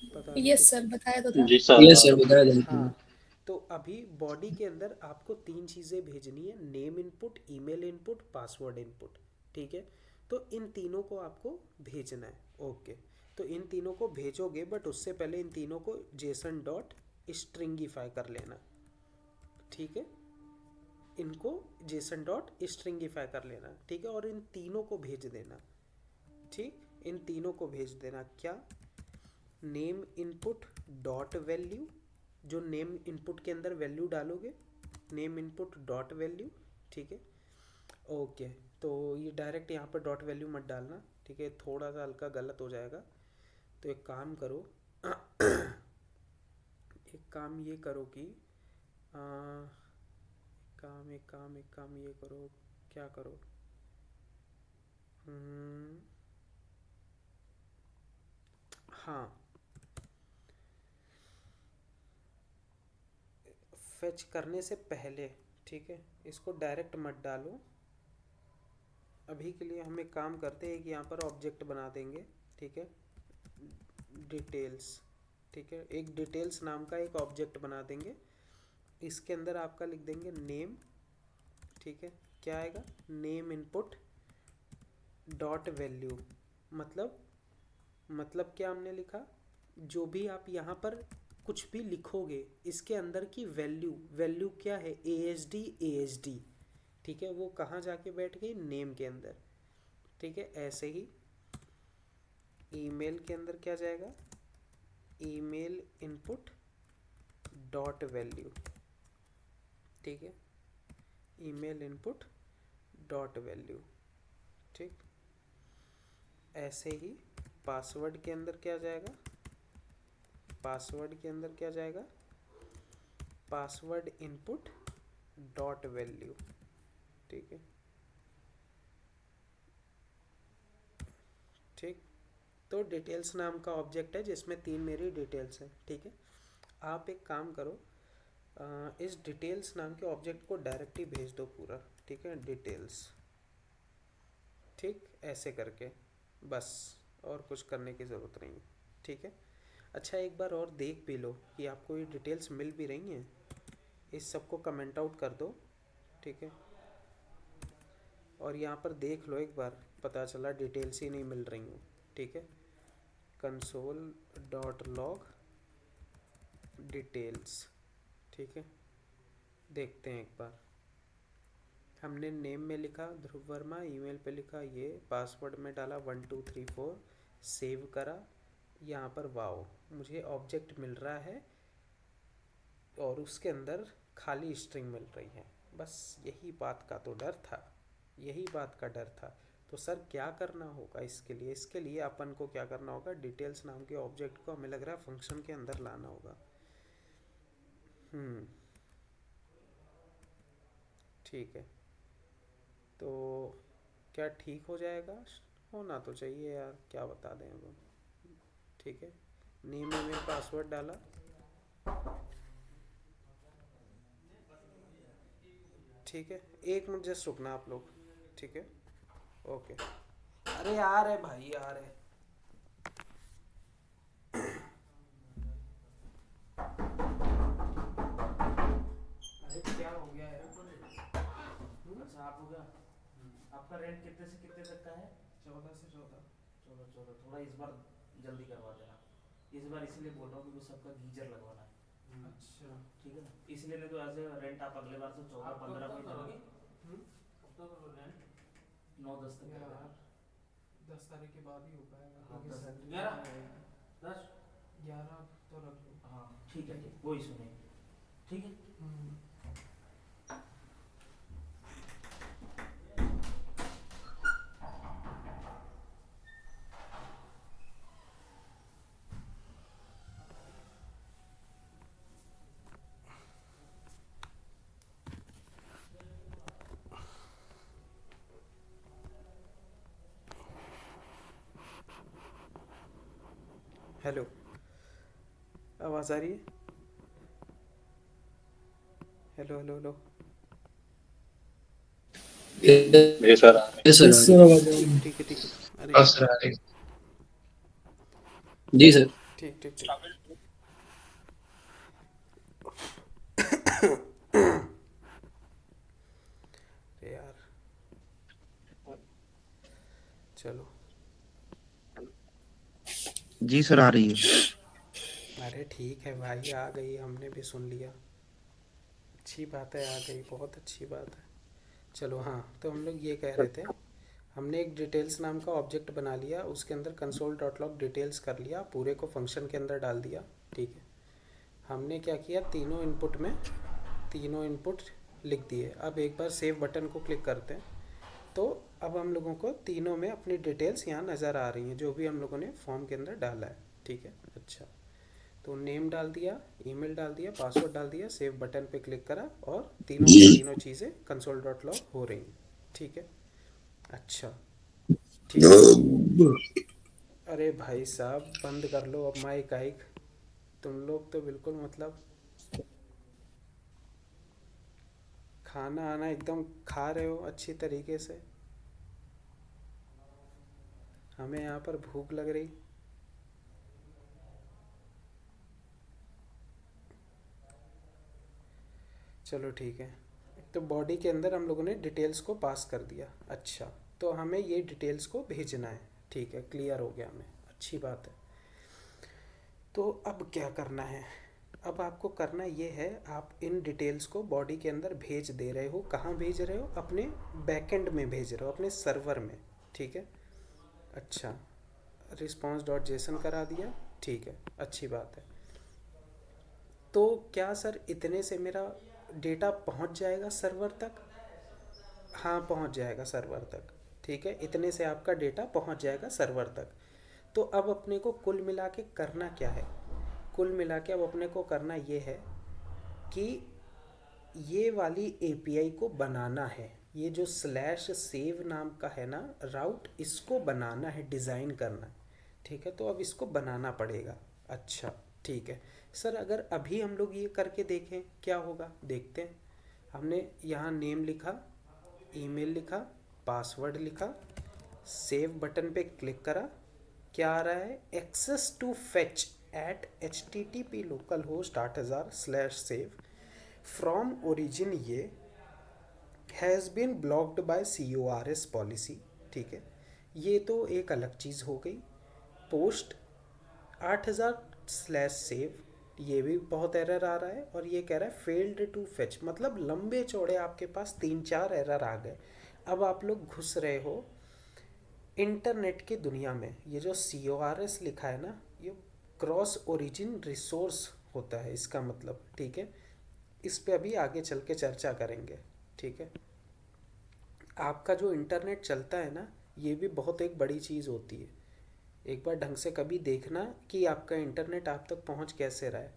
पता नहीं यस किसी। सर, बताया तो था। जी सर। ये सर बताया था आपने। हाँ, तो अभी बॉडी के अंदर आपको तीन चीज़ें भेजनी है: name input, email input, password input, ठीक है। तो इन तीनों को आपको भेजना है। ओके, तो इन तीनों को भेजोगे, बट उससे पहले इन तीनों को जेसन डॉट स्ट्रिंगिफाई कर लेना, ठीक है। इनको जेसन डॉट स्ट्रिंगिफाई कर लेना, ठीक है, और इन तीनों को भेज देना, ठीक। इन तीनों को भेज देना। क्या? नेम इनपुट डॉट वैल्यू, जो नेम इनपुट के अंदर वैल्यू डालोगे, नेम इनपुट डॉट वैल्यू, ठीक है। ओके, तो ये डायरेक्ट यहाँ पर डॉट वैल्यू मत डालना, ठीक है, थोड़ा सा हल्का गलत हो जाएगा। तो एक काम करो एक काम ये करो कि एक काम ये करो। क्या करो? हाँ, फेच करने से पहले, ठीक है, इसको डायरेक्ट मत डालो। अभी के लिए हम एक काम करते हैं कि यहाँ पर ऑब्जेक्ट बना देंगे, ठीक है, डिटेल्स, ठीक है। एक डिटेल्स नाम का एक ऑब्जेक्ट बना देंगे। इसके अंदर आपका लिख देंगे नेम, ठीक है। क्या आएगा? Name input dot value. मतलब क्या हमने लिखा? जो भी आप यहाँ पर कुछ भी लिखोगे, इसके अंदर की वैल्यू क्या है? ASD, ठीक है। वो कहाँ जाके बैठ गई? नेम के अंदर, ठीक है। ऐसे ही ईमेल के अंदर क्या जाएगा? ईमेल इनपुट डॉट वैल्यू, ठीक है। ईमेल इनपुट डॉट वैल्यू, ठीक। ऐसे ही पासवर्ड के अंदर क्या जाएगा? पासवर्ड के अंदर क्या जाएगा? पासवर्ड इनपुट डॉट वैल्यू, ठीक है, ठीक। तो डिटेल्स नाम का ऑब्जेक्ट है जिसमें तीन मेरी डिटेल्स हैं, ठीक है। आप एक काम करो, इस डिटेल्स नाम के ऑब्जेक्ट को डायरेक्ट ही भेज दो पूरा, ठीक है, डिटेल्स, ठीक, ऐसे करके बस, और कुछ करने की ज़रूरत नहीं है, ठीक है। अच्छा, एक बार और देख भी लो कि आपको ये डिटेल्स मिल भी रही हैं। इस सबको कमेंट आउट कर दो, ठीक है, और यहाँ पर देख लो एक बार, पता चला डिटेल्स ही नहीं मिल रही हूँ, ठीक है। कंसोल डॉट लॉग डिटेल्स, ठीक है, देखते हैं एक बार। हमने नेम में लिखा ध्रुव वर्मा, ईमेल पे लिखा ये, पासवर्ड में डाला 1234, सेव करा, यहाँ पर वाओ, मुझे ऑब्जेक्ट मिल रहा है और उसके अंदर खाली स्ट्रिंग मिल रही है। बस यही बात का तो डर था, यही बात का डर था। तो सर क्या करना होगा इसके लिए अपन को क्या करना होगा? डिटेल्स नाम के ऑब्जेक्ट को हमें लग रहा है फंक्शन के अंदर लाना होगा। ठीक है, तो क्या ठीक हो जाएगा? होना तो चाहिए यार, क्या बता दें अब। ठीक है, नेम में पासवर्ड डाला, ठीक है। एक मिनट जस्ट रुकना आप लोग, ठीक है, ओके। अरे आ रहे भाई, आ रहे। अरे क्या हो गया यार? अच्छा, आप हो गया। आपका रेंट कितने से कितने तक का है? 14 से 14। 14 थोड़ा इस बार जल्दी करवा देना। इस बार इसीलिए बोल रहा हूँ क्योंकि सबका गीजर लगवाना है। अच्छा, ठीक है ना, इसलिए नहीं तो ऐसे रेंट आप अगले बार से 14-15 में करोगे। 9-10 तक कर देना। 10 तारीख के बाद ही हो पाएगा हाँ, क्योंकि 10, सैलरी 11, नहीं आएगी। 10। 11 तो रख लो। हाँ ठीक है, ठीक, कोई इशू नहीं, ठीक है। हम्म, हेलो, आवाज़ आ रही है? Hello hello hello. ये सर आ रहे यस हैं। सर आवाज आ रही ठीक है। ठीक है ठीक है। अरे हाँ सर आ रहे हैं। जी सर। ठीक ठीक ठीक। अरे यार, चलो। जी सर आ रही है। अरे ठीक है भाई, आ गई, हमने भी सुन लिया। अच्छी बात है, आ गई, बहुत अच्छी बात है। चलो हाँ, तो हम लोग ये कह रहे थे, हमने एक डिटेल्स नाम का ऑब्जेक्ट बना लिया, उसके अंदर कंसोल डॉट लॉग डिटेल्स कर लिया, पूरे को फंक्शन के अंदर डाल दिया। ठीक है, हमने क्या किया, तीनों इनपुट लिख दिए। अब एक बार सेव बटन को क्लिक करते हैं तो अब हम लोगों को तीनों में अपनी डिटेल्स यहाँ नज़र आ रही हैं, जो भी हम लोगों ने फॉर्म के अंदर डाला है। ठीक है, अच्छा, तो नेम डाल दिया, ईमेल डाल दिया, पासवर्ड डाल दिया, सेव बटन पे क्लिक करा और तीनों की तीनों चीज़ें कंसोल डॉट लॉग हो रही हैं। ठीक है, अच्छा, ठीक है। अरे भाई साहब, बंद कर लो अब माइक आइक, तुम लोग तो बिल्कुल मतलब खाना आना एकदम खा रहे हो अच्छी तरीके से, हमें यहाँ पर भूख लग रही। चलो ठीक है, तो बॉडी के अंदर हम लोगों ने डिटेल्स को पास कर दिया। अच्छा, तो हमें ये डिटेल्स को भेजना है। ठीक है, क्लियर हो गया हमें, अच्छी बात है। तो अब क्या करना है, अब आपको करना ये है, आप इन डिटेल्स को बॉडी के अंदर भेज दे रहे हो। कहाँ भेज रहे हो? अपने बैकएंड में भेज रहे हो, अपने सर्वर में। ठीक है, अच्छा, रिस्पॉन्स डॉट जेसन करा दिया। ठीक है, अच्छी बात है। तो क्या सर इतने से मेरा डेटा पहुंच जाएगा सर्वर तक? हाँ, पहुंच जाएगा सर्वर तक। ठीक है, इतने से आपका डेटा पहुंच जाएगा सर्वर तक। तो अब अपने को कुल मिला के करना क्या है? कुल मिला के अब अपने को करना ये है कि ये वाली एपीआई को बनाना है। ये जो स्लैश सेव नाम का है ना राउट, इसको बनाना है, डिज़ाइन करना है। ठीक है, तो अब इसको बनाना पड़ेगा। अच्छा, ठीक है सर, अगर अभी हम लोग ये करके देखें क्या होगा, देखते हैं। हमने यहाँ नेम लिखा, ईमेल लिखा, पासवर्ड लिखा, सेव बटन पे क्लिक करा, क्या आ रहा है, access to fetch at http local host 8000/save from origin ये has been blocked by CORS policy. ठीक है, ये तो एक अलग चीज़ हो गई। पोस्ट 8000/save, ये भी बहुत एरर आ रहा है, और ये कह रहा है फेल्ड टू फेच, मतलब लंबे चौड़े आपके पास 3-4 एरर आ गए। अब आप लोग घुस रहे हो इंटरनेट की दुनिया में। ये जो CORS लिखा है ना, ये क्रॉस ओरिजिन रिसोर्स होता है इसका मतलब। ठीक है, इस पे अभी आगे चल के चर्चा करेंगे। ठीक है, आपका जो इंटरनेट चलता है ना, ये भी बहुत एक बड़ी चीज़ होती है। एक बार ढंग से कभी देखना कि आपका इंटरनेट आप तक पहुंच कैसे रहा है,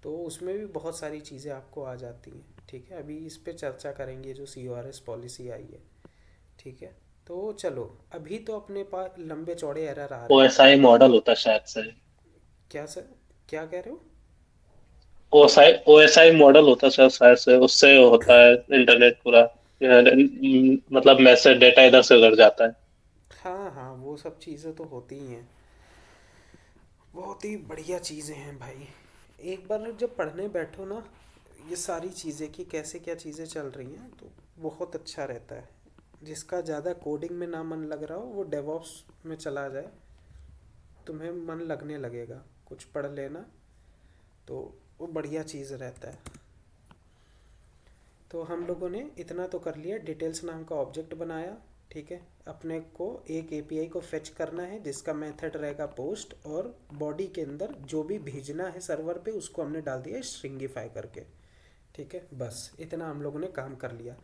तो उसमें भी बहुत सारी चीज़ें आपको आ जाती हैं। ठीक है, अभी इस पे चर्चा करेंगे जो CORS पॉलिसी आई है। ठीक है, तो चलो, अभी तो अपने पास लंबे चौड़े एरर आ रहे हैं। ओएसआई मॉडल होता है शायद से। क्या सर, क्या कह रहे हो? ओएसआई मॉडल होता है शायद से, उससे होता है इंटरनेट पूरा। मतलब मैसेज डेटा इधर से उधर जाता है। हाँ हाँ, वो सब चीज़ें तो होती ही हैं, बहुत ही बढ़िया चीज़ें हैं भाई। एक बार जब पढ़ने बैठो ना ये सारी चीज़ें कि कैसे क्या चीज़ें चल रही हैं, तो बहुत अच्छा रहता है। जिसका ज़्यादा कोडिंग में ना मन लग रहा हो, वो डेवॉप्स में चला जाए, तुम्हें मन लगने लगेगा। कुछ पढ़ लेना तो वो बढ़िया चीज़ रहता है। तो हम लोगों ने इतना तो कर लिया, डिटेल्स नाम का ऑब्जेक्ट बनाया। ठीक है, अपने को एक एपीआई को फेच करना है जिसका मेथड रहेगा पोस्ट, और बॉडी के अंदर जो भी भेजना है सर्वर पे उसको हमने डाल दिया स्ट्रिंगिफाई करके। ठीक है, बस इतना हम लोगों ने काम कर लिया।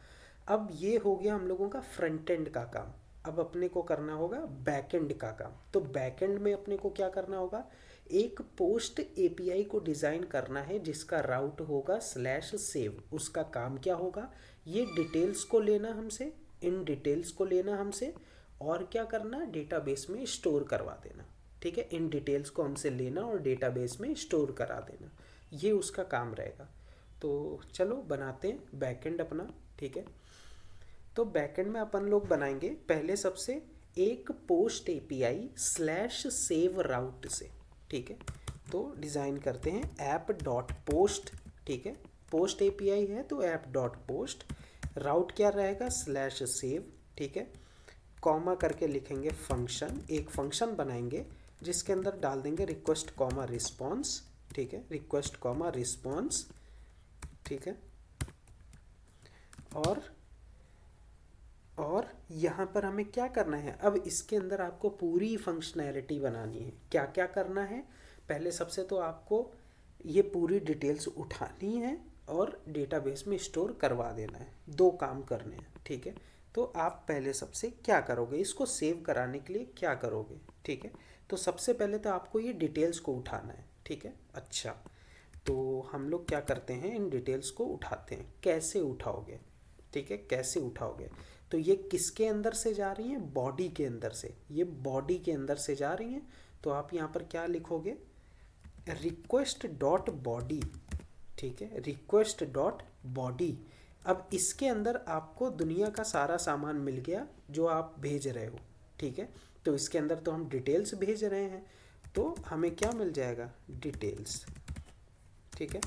अब ये हो गया हम लोगों का फ्रंट एंड का काम। अब अपने को करना होगा बैक एंड का काम। तो बैक एंड में अपने को क्या करना होगा, एक पोस्ट एपीआई को डिज़ाइन करना है जिसका राउट होगा /सेव। उसका काम क्या होगा, ये डिटेल्स को लेना हमसे, इन डिटेल्स को लेना हमसे, और क्या करना, डेटाबेस में स्टोर करवा देना। ठीक है, इन डिटेल्स को हमसे लेना और डेटाबेस में स्टोर करा देना, ये उसका काम रहेगा। तो चलो बनाते हैं बैकएंड अपना। ठीक है, तो बैकएंड में अपन लोग बनाएंगे पहले सबसे एक पोस्ट एपीआई /सेव राउट से। ठीक है, तो डिज़ाइन करते हैं ऐप डॉट पोस्ट। ठीक है, पोस्ट एपीआई है तो ऐप डॉट पोस्ट, राउट क्या रहेगा /सेव। ठीक है, कॉमा करके लिखेंगे फंक्शन, एक फंक्शन बनाएंगे जिसके अंदर डाल देंगे रिक्वेस्ट कॉमा रिस्पॉन्स। ठीक है, रिक्वेस्ट कॉमा रिस्पॉन्स। ठीक है, और यहाँ पर हमें क्या करना है, अब इसके अंदर आपको पूरी फंक्शनैलिटी बनानी है। क्या क्या करना है, पहले सबसे तो आपको ये पूरी डिटेल्स उठानी है और डेटाबेस में स्टोर करवा देना है। दो काम करने हैं। ठीक है, तो आप पहले सबसे क्या करोगे, इसको सेव कराने के लिए क्या करोगे। ठीक है, तो सबसे पहले तो आपको ये डिटेल्स को उठाना है। ठीक है, अच्छा, तो हम लोग क्या करते हैं, इन डिटेल्स को उठाते हैं। कैसे उठाओगे, ठीक है, कैसे उठाओगे, तो ये किसके अंदर से जा रही हैं, बॉडी के अंदर से। ये बॉडी के अंदर से जा रही हैं, तो आप यहाँ पर क्या लिखोगे, रिक्वेस्ट डॉट बॉडी। ठीक है, रिक्वेस्ट डॉट बॉडी। अब इसके अंदर आपको दुनिया का सारा सामान मिल गया जो आप भेज रहे हो। ठीक है, तो इसके अंदर तो हम डिटेल्स भेज रहे हैं, तो हमें क्या मिल जाएगा, डिटेल्स। ठीक है,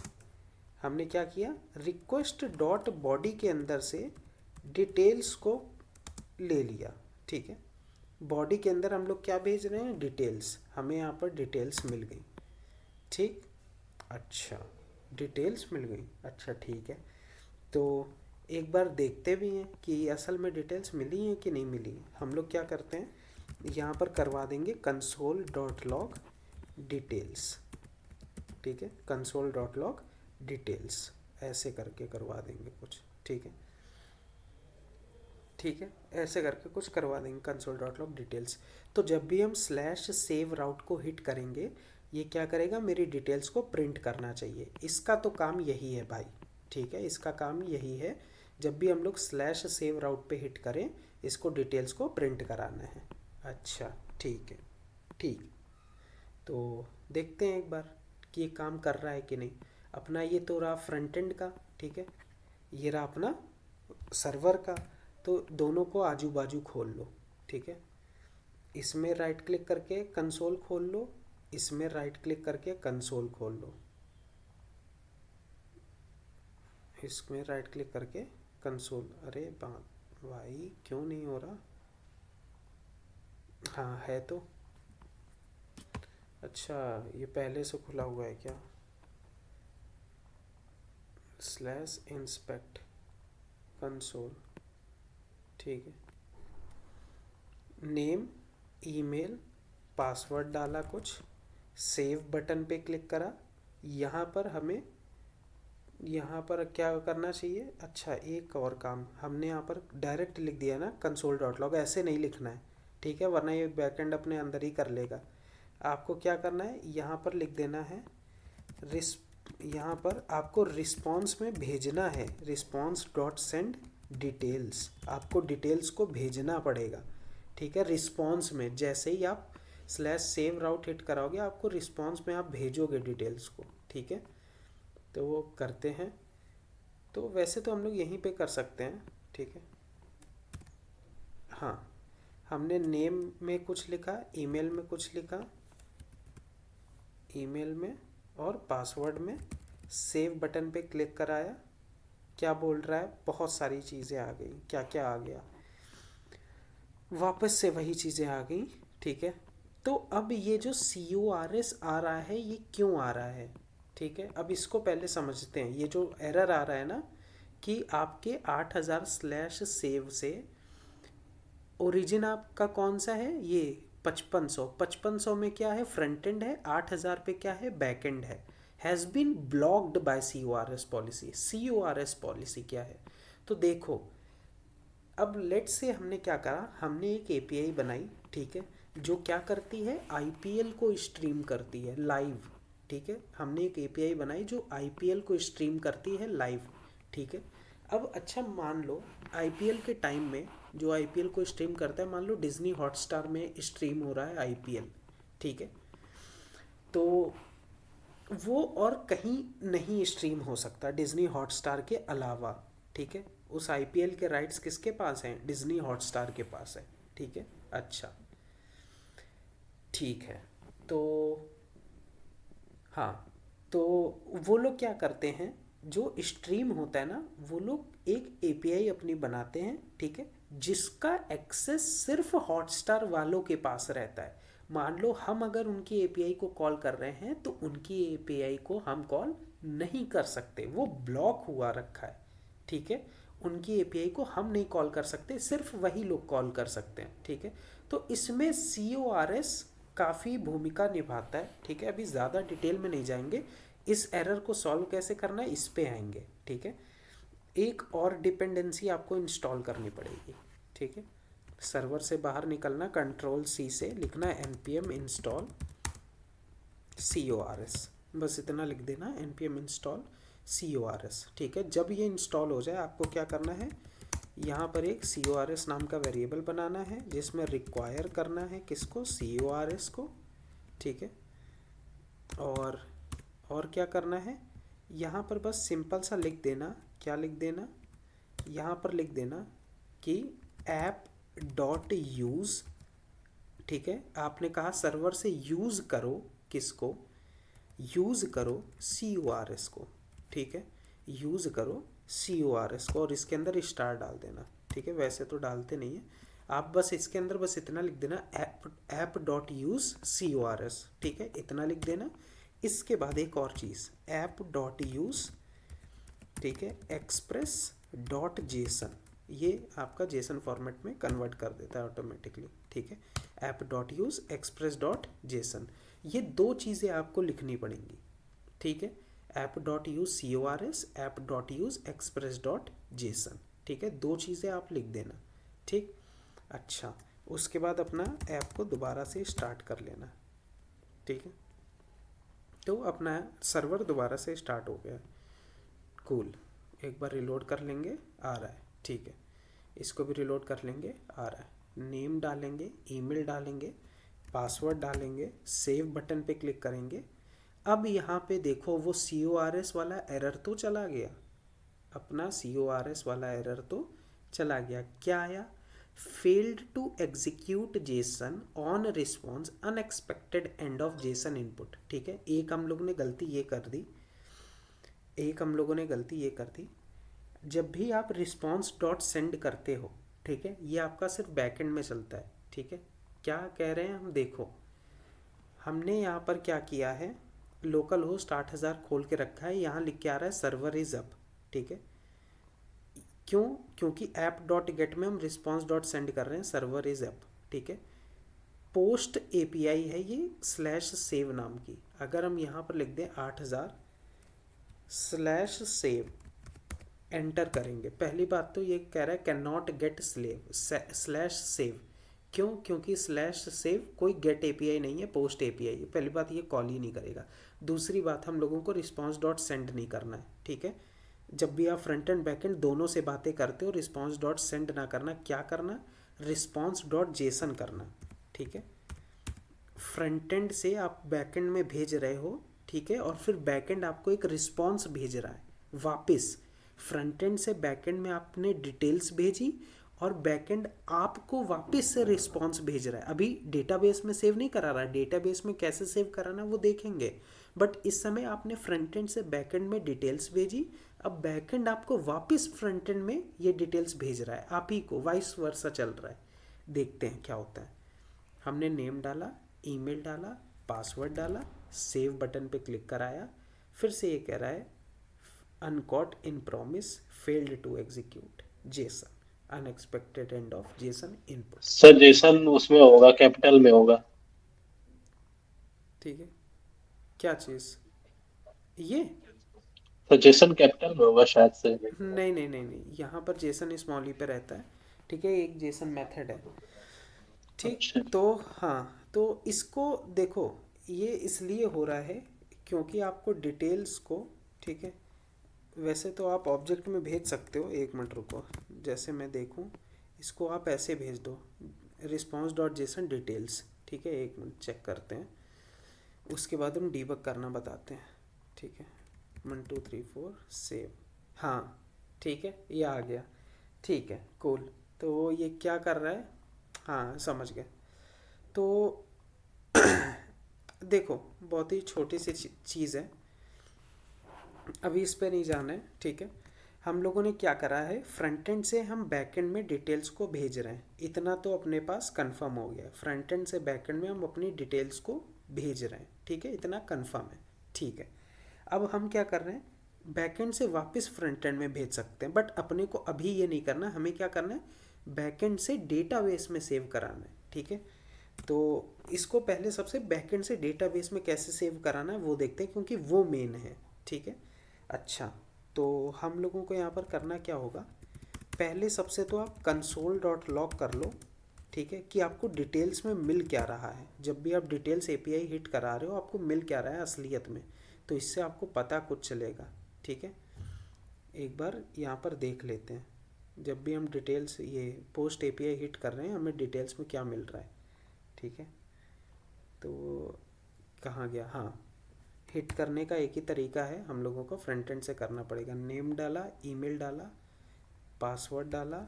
हमने क्या किया, रिक्वेस्ट डॉट बॉडी के अंदर से डिटेल्स को ले लिया। ठीक है, बॉडी के अंदर हम लोग क्या भेज रहे हैं, डिटेल्स। हमें यहाँ पर डिटेल्स मिल गई। ठीक, अच्छा, डिटेल्स मिल गई, अच्छा ठीक है। तो एक बार देखते भी हैं कि असल में डिटेल्स मिली हैं कि नहीं मिली। हम लोग क्या करते हैं, यहाँ पर करवा देंगे console.log डिटेल्स। ठीक है, console.log डिटेल्स ऐसे करके करवा देंगे कुछ। ठीक है, ठीक है, ऐसे करके कुछ करवा देंगे console.log डिटेल्स। तो जब भी हम /सेव राउट को हिट करेंगे, ये क्या करेगा, मेरी डिटेल्स को प्रिंट करना चाहिए। इसका तो काम यही है भाई। ठीक है, इसका काम यही है, जब भी हम लोग /सेव राउट पे हिट करें, इसको डिटेल्स को प्रिंट कराना है। अच्छा ठीक है, ठीक, तो देखते हैं एक बार कि ये काम कर रहा है कि नहीं। अपना ये तो रहा फ्रंट एंड का। ठीक है, ये रहा अपना सर्वर का। तो दोनों को आजू बाजू खोल लो। ठीक है, इसमें राइट क्लिक करके कंसोल खोल लो, इसमें राइट क्लिक करके कंसोल खोल लो, इसमें राइट क्लिक करके कंसोल। अरे भाई क्यों नहीं हो रहा, हाँ है तो, अच्छा ये पहले से खुला हुआ है क्या, /inspect कंसोल। ठीक है, नेम, ईमेल, पासवर्ड डाला कुछ, सेव बटन पे क्लिक करा। यहाँ पर हमें, यहाँ पर क्या करना चाहिए, अच्छा एक और काम, हमने यहाँ पर डायरेक्ट लिख दिया ना console.log, ऐसे नहीं लिखना है। ठीक है, वरना ये बैकएंड अपने अंदर ही कर लेगा। आपको क्या करना है, यहाँ पर लिख देना है यहाँ पर आपको रिस्पॉन्स में भेजना है, response.send डिटेल्स। आपको डिटेल्स को भेजना पड़ेगा। ठीक है, रिस्पॉन्स में जैसे ही आप /सेव राउट हिट कराओगे, आपको रिस्पॉन्स में आप भेजोगे डिटेल्स को। ठीक है, तो वो करते हैं। तो वैसे तो हम लोग यहीं पे कर सकते हैं। ठीक है, हाँ, हमने नेम में कुछ लिखा, ईमेल में कुछ लिखा, ईमेल में और पासवर्ड में, सेव बटन पे क्लिक कराया। क्या बोल रहा है, बहुत सारी चीज़ें आ गई, क्या क्या आ गया, वापस से वही चीज़ें आ गई। ठीक है, तो अब ये जो CORS आ रहा है, ये क्यों आ रहा है। ठीक है, अब इसको पहले समझते हैं। ये जो एरर आ रहा है ना कि आपके 8000 /सेव से ओरिजिन आपका कौन सा है, ये 5500। 5500 में क्या है, फ्रंट एंड है। 8000 पे क्या है, बैक एंड है। Has been blocked by CORS policy. CORS policy क्या है, तो देखो अब लेट से हमने क्या करा, हमने एक API बनाई, ठीक है, जो क्या करती है, IPL को स्ट्रीम करती है लाइव, ठीक है। हमने एक API बनाई जो IPL को स्ट्रीम करती है लाइव, ठीक है। अब अच्छा मान लो IPL के टाइम में जो IPL को स्ट्रीम करता है, मान लो डिज्नी हॉटस्टार में स्ट्रीम हो रहा है IPL, ठीक है, तो वो और कहीं नहीं स्ट्रीम हो सकता डिज्नी हॉटस्टार के अलावा, ठीक है। उस IPL के राइट्स किसके पास हैं, डिज्नी हॉटस्टार के पास है, ठीक है। अच्छा ठीक है, तो हाँ, तो वो लोग क्या करते हैं, जो स्ट्रीम होता है ना, वो लोग एक API अपनी बनाते हैं, ठीक है, जिसका एक्सेस सिर्फ हॉटस्टार वालों के पास रहता है। मान लो हम अगर उनकी API को कॉल कर रहे हैं तो उनकी API को हम कॉल नहीं कर सकते, वो ब्लॉक हुआ रखा है, ठीक है। उनकी API को हम नहीं कॉल कर सकते, सिर्फ वही लोग कॉल कर सकते हैं, ठीक है। तो इसमें CORS काफ़ी भूमिका निभाता है, ठीक है। अभी ज़्यादा डिटेल में नहीं जाएंगे, इस एरर को सॉल्व कैसे करना है इस पे आएंगे, ठीक है। एक और डिपेंडेंसी आपको इंस्टॉल करनी पड़ेगी, ठीक है। सर्वर से बाहर निकलना, Ctrl+C से लिखना npm install CORS, बस इतना लिख देना, npm install CORS, ठीक है। जब ये इंस्टॉल हो जाए आपको क्या करना है, यहाँ पर एक CORS नाम का वेरिएबल बनाना है जिसमें रिक्वायर करना है किसको, CORS को, ठीक है। और क्या करना है, यहाँ पर बस सिंपल सा लिख देना, क्या लिख देना, यहाँ पर लिख देना कि app.use, ठीक है। आपने कहा सर्वर से यूज़ करो किसको, यूज़ करो CORS को, ठीक है, यूज़ करो CORS को, और इसके अंदर स्टार डाल देना, ठीक है। वैसे तो डालते नहीं है आप, बस इसके अंदर बस इतना लिख देना app.use CORS, ठीक है, इतना लिख देना। इसके बाद एक और चीज़, app.use, ठीक है, express.json, ये आपका JSON फॉर्मेट में कन्वर्ट कर देता है ऑटोमेटिकली, ठीक है। app.use express.json, ये दो चीज़ें आपको लिखनी पड़ेंगी, ठीक है। app.use CORS, app.use express.json, ठीक है, दो चीज़ें आप लिख देना, ठीक। अच्छा, उसके बाद अपना ऐप को दोबारा से स्टार्ट कर लेना, ठीक है। तो अपना सर्वर दोबारा से स्टार्ट हो गया, कूल। एक बार रिलोड कर लेंगे, आ रहा है, ठीक है। इसको भी रिलोड कर लेंगे, आ रहा है। नेम डालेंगे, ईमेल डालेंगे, पासवर्ड डालेंगे, सेव बटन पे क्लिक करेंगे। अब यहाँ पे देखो वो CORS वाला एरर तो चला गया, अपना CORS वाला एरर तो चला गया। क्या आया, failed to execute JSON on response unexpected end of JSON input, ठीक है। एक हम लोगों ने गलती ये कर दी, जब भी आप रिस्पॉन्स डॉट सेंड करते हो, ठीक है, ये आपका सिर्फ बैकएंड में चलता है, ठीक है। क्या कह रहे हैं हम, देखो हमने यहाँ पर क्या किया है, लोकल होस्ट 8000 खोल के रखा है, यहाँ लिख के आ रहा है सर्वर इज अप, ठीक है। क्यों, क्योंकि app.get में हम रिस्पॉन्स डॉट सेंड कर रहे हैं, सर्वर इज अप, ठीक है। पोस्ट API है ये /save नाम की, अगर हम यहाँ पर लिख दें 8000 /save, एंटर करेंगे, पहली बात तो ये कह रहा है कैन नॉट गेट /save, क्यों, क्योंकि /save कोई गेट API नहीं है, पोस्ट API है, पहली बात ये कॉल ही नहीं करेगा। दूसरी बात, हम लोगों को रिस्पॉन्स डॉट सेंड नहीं करना है, ठीक है। जब भी आप फ्रंट एंड बैक एंड दोनों से बातें करते हो, रिस्पॉन्स डॉट सेंड ना करना, क्या करना, रिस्पॉन्स डॉट JSON करना, ठीक है। फ्रंट एंड से आप बैक एंड में भेज रहे हो, ठीक है, और फिर बैक एंड आपको एक रिस्पॉन्स भेज रहा है वापस। फ्रंट एंड से बैक एंड में आपने डिटेल्स भेजी और बैकएंड आपको वापस से रिस्पॉन्स भेज रहा है। अभी डेटाबेस में सेव नहीं करा रहा है, डेटाबेस में कैसे सेव कराना वो देखेंगे, बट इस समय आपने फ्रंट एंड से बैकएंड में डिटेल्स भेजी, अब बैकएंड आपको वापस फ्रंट एंड में ये डिटेल्स भेज रहा है, आप ही को वाइस वर्सा चल रहा है। देखते हैं क्या होता है। हमने नेम डाला, ईमेल डाला, पासवर्ड डाला, सेव बटन पे क्लिक कराया, फिर से ये कह रहा है uncaught in promise, failed to execute JSON। Unexpected end of JSON input. Sir JSON उसमें होगा, कैपिटल में होगा। ठीक है, क्या चीज़ ये? सर जेसन कैपिटल में होगा शायद से। नहीं नहीं नहीं नहीं, यहाँ पर जेसन स्मॉल ही पे रहता है। ठीक है, एक जेसन मेथड है। ठीक, अच्छा। तो हाँ, तो इसको देखो, ये इसलिए हो रहा है क्योंकि आपको डिटेल्स को, ठीक है, वैसे तो आप ऑब्जेक्ट में भेज सकते हो, एक मिनट रुको, जैसे मैं देखूँ, इसको आप ऐसे भेज दो, रिस्पॉन्स डॉट जेसन डिटेल्स। ठीक है, एक मिनट चेक करते हैं, उसके बाद हम डीबग करना बताते हैं। ठीक है, 1 2 3 4 सेव। हाँ ठीक है, ये आ गया। ठीक है, कूल। तो ये क्या कर रहा है, हाँ समझ गए। तो देखो, बहुत ही छोटी सी चीज़ है, अभी इस पे नहीं जाना है। ठीक है, हम लोगों ने क्या करा है, फ्रंट एंड से हम बैक एंड में डिटेल्स को भेज रहे हैं, इतना तो अपने पास कंफर्म हो गया। फ्रंट एंड से बैक एंड में हम अपनी डिटेल्स को भेज रहे हैं, ठीक है, इतना कंफर्म है। ठीक है, अब हम क्या कर रहे हैं, बैक एंड से वापस फ्रंट एंड में भेज सकते हैं, बट अपने को अभी ये नहीं करना, हमें क्या करना है, बैक एंड से डेटाबेस में सेव कराना है। ठीक है, तो इसको पहले सबसे बैक एंड से डेटाबेस में कैसे सेव कराना है वो देखते हैं, क्योंकि वो मेन है। ठीक है, अच्छा, तो हम लोगों को यहाँ पर करना क्या होगा, पहले सबसे तो आप कंसोल डॉट लॉग कर लो। ठीक है, कि आपको डिटेल्स में मिल क्या रहा है, जब भी आप डिटेल्स एपीआई हिट करा रहे हो आपको मिल क्या रहा है असलियत में, तो इससे आपको पता कुछ चलेगा। ठीक है, एक बार यहाँ पर देख लेते हैं, जब भी हम डिटेल्स ये पोस्ट एपीआई हिट कर रहे हैं हमें डिटेल्स में क्या मिल रहा है। ठीक है, तो कहाँ गया, हाँ, हिट करने का एक ही तरीका है, हम लोगों को फ्रंट एंड से करना पड़ेगा। नेम डाला, ईमेल डाला, पासवर्ड डाला,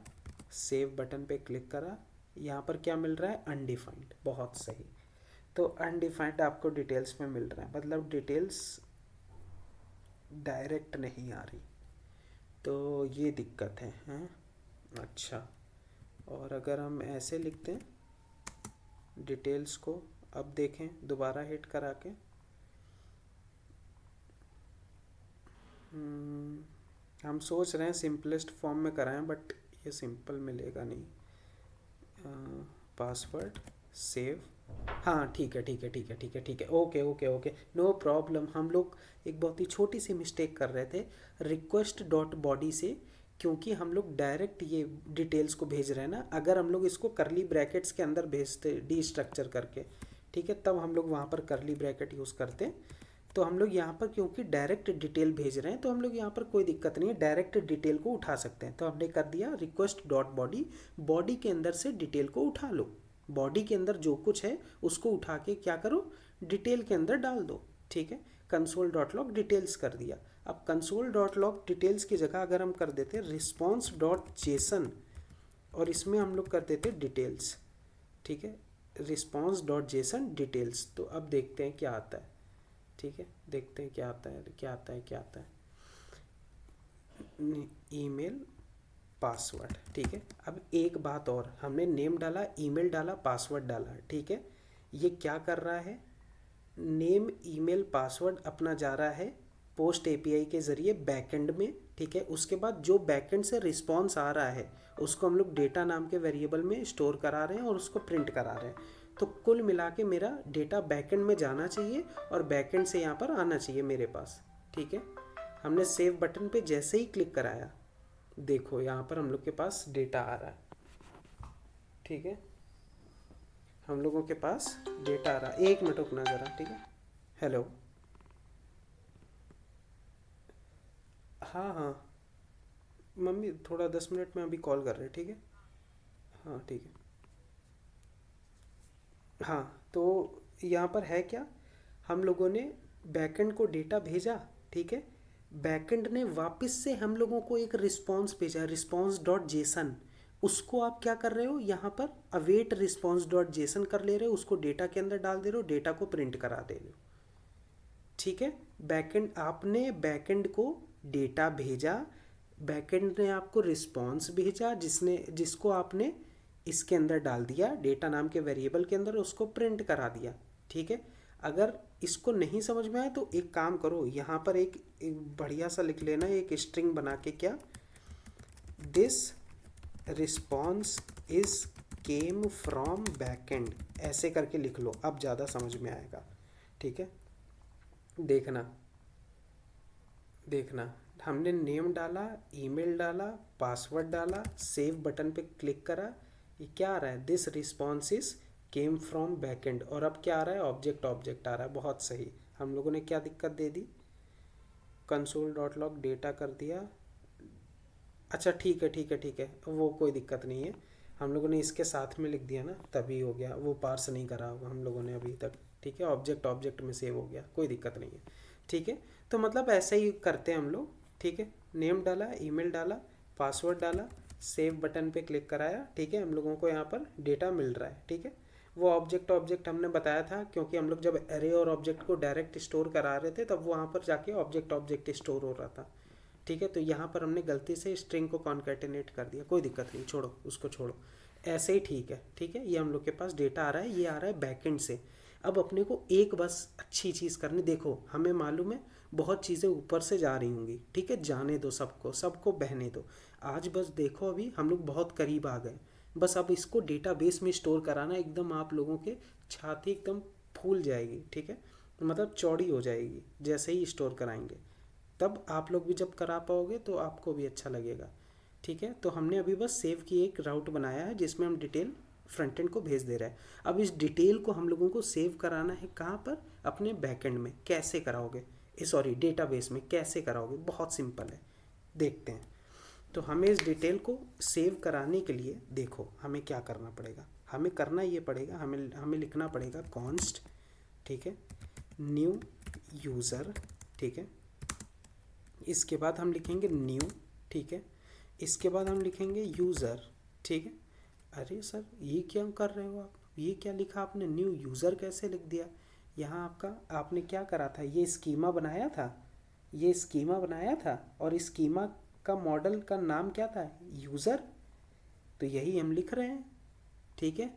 सेव बटन पे क्लिक करा, यहाँ पर क्या मिल रहा है, अनडिफाइंड। बहुत सही, तो अनडिफाइंड आपको डिटेल्स में मिल रहा है, मतलब डिटेल्स डायरेक्ट नहीं आ रही, तो ये दिक्कत है, हैं? अच्छा, और अगर हम ऐसे लिखते हैं डिटेल्स को, अब देखें दोबारा हिट करा के, हम सोच रहे हैं सिंपलेस्ट फॉर्म में कराएं, बट ये सिंपल मिलेगा नहीं। पासवर्ड सेव, हाँ ठीक है ठीक है ठीक है ठीक है ठीक है, okay okay okay, no problem. हम लोग एक बहुत ही छोटी सी मिस्टेक कर रहे थे, रिक्वेस्ट डॉट बॉडी से, क्योंकि हम लोग डायरेक्ट ये डिटेल्स को भेज रहे हैं ना, अगर हम लोग इसको करली ब्रैकेट्स के अंदर भेजते डी स्ट्रक्चर करके, ठीक है, तब हम लोग वहाँ पर करली ब्रैकेट यूज़ करते। तो हम लोग यहाँ पर क्योंकि डायरेक्ट डिटेल भेज रहे हैं, तो हम लोग यहाँ पर कोई दिक्कत नहीं है, डायरेक्ट डिटेल को उठा सकते हैं। तो हमने कर दिया रिक्वेस्ट डॉट बॉडी, बॉडी के अंदर से डिटेल को उठा लो, बॉडी के अंदर जो कुछ है उसको उठा के क्या करो, डिटेल के अंदर डाल दो। ठीक है, कंसोल डॉट लॉग डिटेल्स कर दिया। अब कंसोल डॉट लॉग डिटेल्स की जगह अगर हम कर देते रिस्पॉन्स डॉट जेसन, और इसमें हम लोग कर देते डिटेल्स। ठीक है, रिस्पॉन्स डॉट जेसन डिटेल्स, तो अब देखते हैं क्या आता है। ठीक है, देखते हैं क्या आता है, क्या आता है, क्या आता है, ईमेल पासवर्ड। ठीक है, अब एक बात और, हमने नेम डाला, ईमेल डाला, पासवर्ड डाला। ठीक है, ये क्या कर रहा है, नेम ईमेल पासवर्ड अपना जा रहा है पोस्ट एपीआई के ज़रिए बैकएंड में। ठीक है, उसके बाद जो बैकएंड से रिस्पॉन्स आ रहा है उसको हम लोग डेटा नाम के वेरिएबल में स्टोर करा रहे हैं और उसको प्रिंट करा रहे हैं। तो कुल मिला के मेरा डेटा बैकएंड में जाना चाहिए और बैकएंड से यहाँ पर आना चाहिए मेरे पास। ठीक है, हमने सेव बटन पे जैसे ही क्लिक कराया, देखो यहाँ पर हम लोग के पास डेटा आ रहा है। ठीक है, हम लोगों के पास डेटा आ रहा है। एक मिनट रुकना ज़रा, ठीक है, हेलो, हाँ हाँ मम्मी, थोड़ा 10 मिनट में अभी कॉल कर रहे हैं। ठीक है, हाँ ठीक है, हाँ, तो यहाँ पर है क्या, हम लोगों ने बैकएंड को डेटा भेजा। ठीक है, बैकएंड ने वापस से हम लोगों को एक रिस्पॉन्स भेजा, रिस्पॉन्स डॉट जेसन, उसको आप क्या कर रहे हो, यहाँ पर अवेट रिस्पॉन्स डॉट जेसन कर ले रहे हो, उसको डेटा के अंदर डाल दे रहे हो, डेटा को प्रिंट करा दे रहे हो। ठीक है, बैकएंड, आपने बैकएंड को डेटा भेजा, बैकएंड ने आपको रिस्पॉन्स भेजा, जिसको आपने इसके अंदर डाल दिया डेटा नाम के वेरिएबल के अंदर, उसको प्रिंट करा दिया। ठीक है, अगर इसको नहीं समझ में आए तो एक काम करो, यहाँ पर एक बढ़िया सा लिख लेना, एक स्ट्रिंग बना के, क्या, this response is came from backend, ऐसे करके लिख लो, अब ज़्यादा समझ में आएगा। ठीक है, देखना देखना, हमने नेम डाला, ईमेल डाला, पासवर्ड डाला, सेव बटन पे क्लिक करा, ये क्या आ रहा है, this response is came from backend, और अब क्या आ रहा है, ऑब्जेक्ट ऑब्जेक्ट आ रहा है। बहुत सही। हम लोगों ने क्या दिक्कत दे दी, console.log डेटा कर दिया। अच्छा ठीक है ठीक है ठीक है, वो कोई दिक्कत नहीं है, हम लोगों ने इसके साथ में लिख दिया ना, तभी हो गया, वो पार्स नहीं करा होगा हम लोगों ने अभी तक। ठीक है, ऑब्जेक्ट ऑब्जेक्ट में सेव हो गया, कोई दिक्कत नहीं है। ठीक है, तो मतलब ऐसे ही करते हैं हम लोग। ठीक है, नेम डाला, ईमेल डाला, पासवर्ड डाला, सेव बटन पे क्लिक कराया। ठीक है, हम लोगों को यहाँ पर डेटा मिल रहा है। ठीक है, वो ऑब्जेक्ट ऑब्जेक्ट हमने बताया था, क्योंकि हम लोग जब एरे और ऑब्जेक्ट को डायरेक्ट स्टोर करा रहे थे तब वहाँ पर जाके ऑब्जेक्ट ऑब्जेक्ट स्टोर हो रहा था। ठीक है, तो यहाँ पर हमने गलती से स्ट्रिंग को कॉन्कैटिनेट कर दिया, कोई दिक्कत नहीं, छोड़ो उसको, छोड़ो, ऐसे ही ठीक है। ठीक है, ये हम लोग के पास डेटा आ रहा है, ये आ रहा है बैकएंड से। अब अपने को एक बस अच्छी चीज़ करनी, देखो हमें मालूम है बहुत चीज़ें ऊपर से जा रही होंगी। ठीक है, जाने दो, सबको सबको बहने दो। आज बस देखो, अभी हम लोग बहुत करीब आ गए। बस अब इसको डेटाबेस में स्टोर कराना, एकदम आप लोगों के छाती एकदम फूल जाएगी। ठीक है, मतलब चौड़ी हो जाएगी जैसे ही स्टोर कराएंगे, तब आप लोग भी जब करा पाओगे तो आपको भी अच्छा लगेगा। ठीक है, तो हमने अभी बस सेव की एक राउट बनाया है जिसमें हम डिटेल फ्रंट एंड को भेज दे रहे हैं। अब इस डिटेल को हम लोगों को सेव कराना है कहाँ पर, अपने बैकएंड में। कैसे कराओगे, सॉरी डेटाबेस में कैसे कराओगे, बहुत सिंपल है, देखते हैं। तो हमें इस डिटेल को सेव कराने के लिए देखो हमें क्या करना पड़ेगा, हमें करना ये पड़ेगा, हमें लिखना पड़ेगा कॉन्स्ट, ठीक है, न्यू यूज़र। ठीक है, इसके बाद हम लिखेंगे न्यू। ठीक है, इसके बाद हम लिखेंगे यूज़र। ठीक है, अरे सर ये क्या कर रहे हो आप, ये क्या लिखा आपने, न्यू यूज़र कैसे लिख दिया। यहाँ आपने क्या करा था, ये स्कीमा बनाया था, ये स्कीमा बनाया था, और स्कीमा का मॉडल का नाम क्या था, यूज़र। तो यही हम लिख रहे हैं। ठीक है,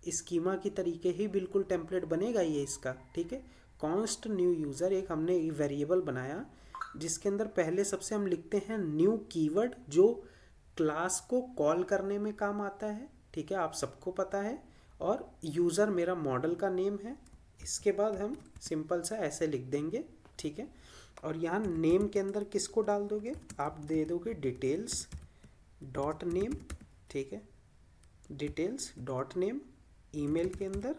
स्कीमा की तरीके ही बिल्कुल टेम्पलेट बनेगा ये इसका। ठीक है, कॉन्स्ट न्यू यूज़र एक हमने वेरिएबल बनाया जिसके अंदर पहले सबसे हम लिखते हैं न्यू कीवर्ड, जो क्लास को कॉल करने में काम आता है। ठीक है, आप सबको पता है, और यूज़र मेरा मॉडल का नेम है। इसके बाद हम सिंपल सा ऐसे लिख देंगे। ठीक है, और यहाँ नेम के अंदर किसको डाल दोगे, आप दे दोगे डिटेल्स डॉट नेम। ठीक है, डिटेल्स डॉट नेम, ईमेल के अंदर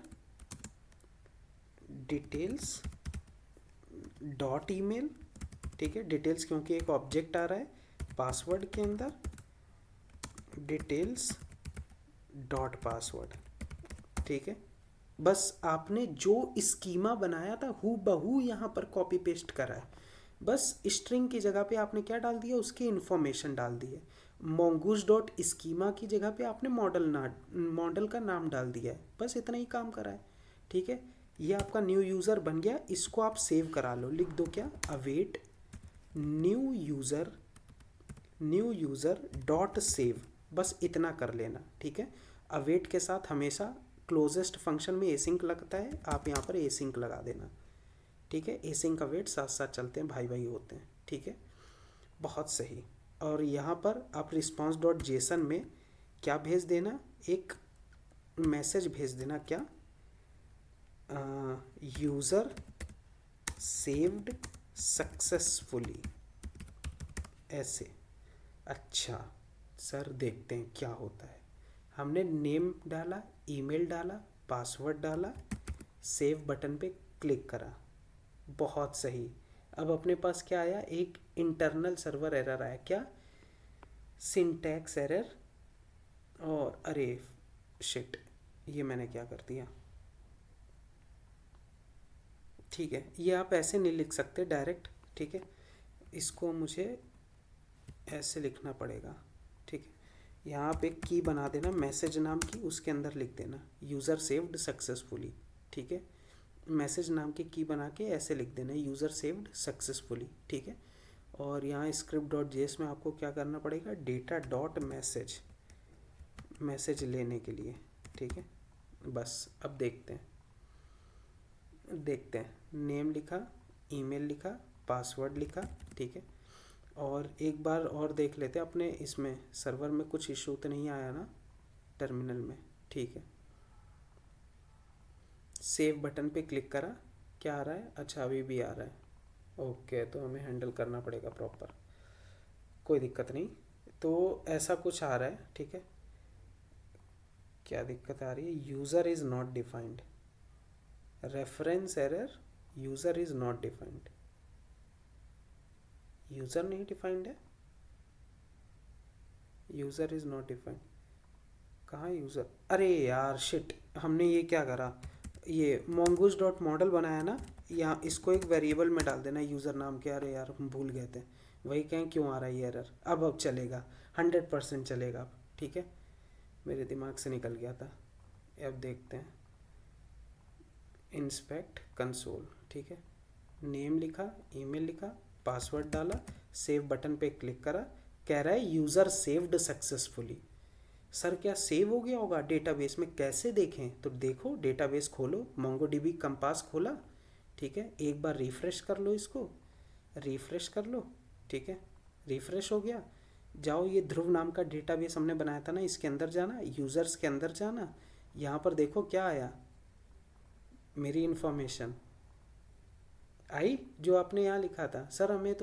डिटेल्स डॉट ईमेल। ठीक है, डिटेल्स क्योंकि एक ऑब्जेक्ट आ रहा है, पासवर्ड के अंदर डिटेल्स डॉट पासवर्ड। ठीक है, बस आपने जो स्कीमा बनाया था हू बहू यहाँ पर कॉपी पेस्ट करा है, बस स्ट्रिंग की जगह पे आपने क्या डाल दिया, उसकी इन्फॉर्मेशन डाल दी है। mongoose डॉट स्कीमा की जगह पे आपने मॉडल का नाम डाल दिया है, बस इतना ही काम करा है। ठीक है, ये आपका न्यू यूज़र बन गया, इसको आप सेव करा लो, लिख दो क्या, await new user dot save, बस इतना कर लेना। ठीक है, अवेट के साथ हमेशा क्लोजेस्ट फंक्शन में एसिंक लगता है, आप यहाँ पर एसिंक लगा देना। ठीक है, एसिंक अवेट साथ साथ चलते हैं, भाई भाई होते हैं। ठीक है, बहुत सही। और यहाँ पर आप रिस्पॉन्स डॉट जेसन में क्या भेज देना, एक मैसेज भेज देना, क्या, यूज़र सेव्ड सक्सेसफुली, ऐसे। अच्छा सर, देखते हैं क्या होता है। हमने नेम डाला, ईमेल डाला, पासवर्ड डाला, सेव बटन पे क्लिक करा, बहुत सही। अब अपने पास क्या आया, एक इंटरनल सर्वर एरर आया, क्या, सिंटैक्स एरर, और अरे शिट, ये मैंने क्या कर दिया। ठीक है, ये आप ऐसे नहीं लिख सकते डायरेक्ट। ठीक है, इसको मुझे ऐसे लिखना पड़ेगा। ठीक है, यहाँ आप एक की बना देना मैसेज नाम की, उसके अंदर लिख देना यूज़र सेव्ड सक्सेसफुली। ठीक है, मैसेज नाम की की बना के ऐसे लिख देना यूज़र सेव्ड सक्सेसफुली। ठीक है, और यहाँ स्क्रिप्ट डॉट जेएस में आपको क्या करना पड़ेगा, डेटा डॉट मैसेज लेने के लिए। ठीक है, बस अब देखते हैं नेम लिखा, ईमेल लिखा, पासवर्ड लिखा। ठीक है, और एक बार और देख लेते हैं अपने इसमें सर्वर में कुछ इशू तो नहीं आया ना टर्मिनल में। ठीक है, सेव बटन पे क्लिक करा, क्या आ रहा है? अच्छा अभी भी आ रहा है। ओके, तो हमें हैंडल करना पड़ेगा प्रॉपर, कोई दिक्कत नहीं। तो ऐसा कुछ आ रहा है, ठीक है। क्या दिक्कत आ रही है? User is not defined, reference error, user is not defined. User नहीं डिफाइंड है, यूज़र इज़ नॉट डिफाइंड। कहाँ यूज़र? अरे यार शिट, हमने ये क्या करा, ये mongoose डॉट मॉडल बनाया ना, यहाँ इसको एक वेरिएबल में डाल देना यूज़र नाम के। अरे यार हम भूल गए थे, वही कहें क्यों आ रहा है ये एरर। अब चलेगा, 100% चलेगा अब। ठीक है, मेरे दिमाग से निकल गया था। अब देखते हैं, इंस्पेक्ट कंसोल। ठीक है, नेम लिखा, ईमेल लिखा, पासवर्ड डाला, सेव बटन पे क्लिक करा, कह रहा है यूज़र सेव्ड सक्सेसफुली। सर क्या सेव हो गया होगा डेटाबेस में? कैसे देखें? तो देखो, डेटाबेस खोलो, मोंगोडीबी कंपास खोला, ठीक है, एक बार रिफ़्रेश कर लो, इसको रिफ़्रेश कर लो। ठीक है, रिफ़्रेश हो गया। जाओ, ये ध्रुव नाम का डेटाबेस हमने बनाया था ना, इसके अंदर जाना, यूज़र्स के अंदर जाना, यहाँ पर देखो क्या आया, मेरी इन्फॉर्मेशन आई जो आपने यहाँ लिखा था। सर हमें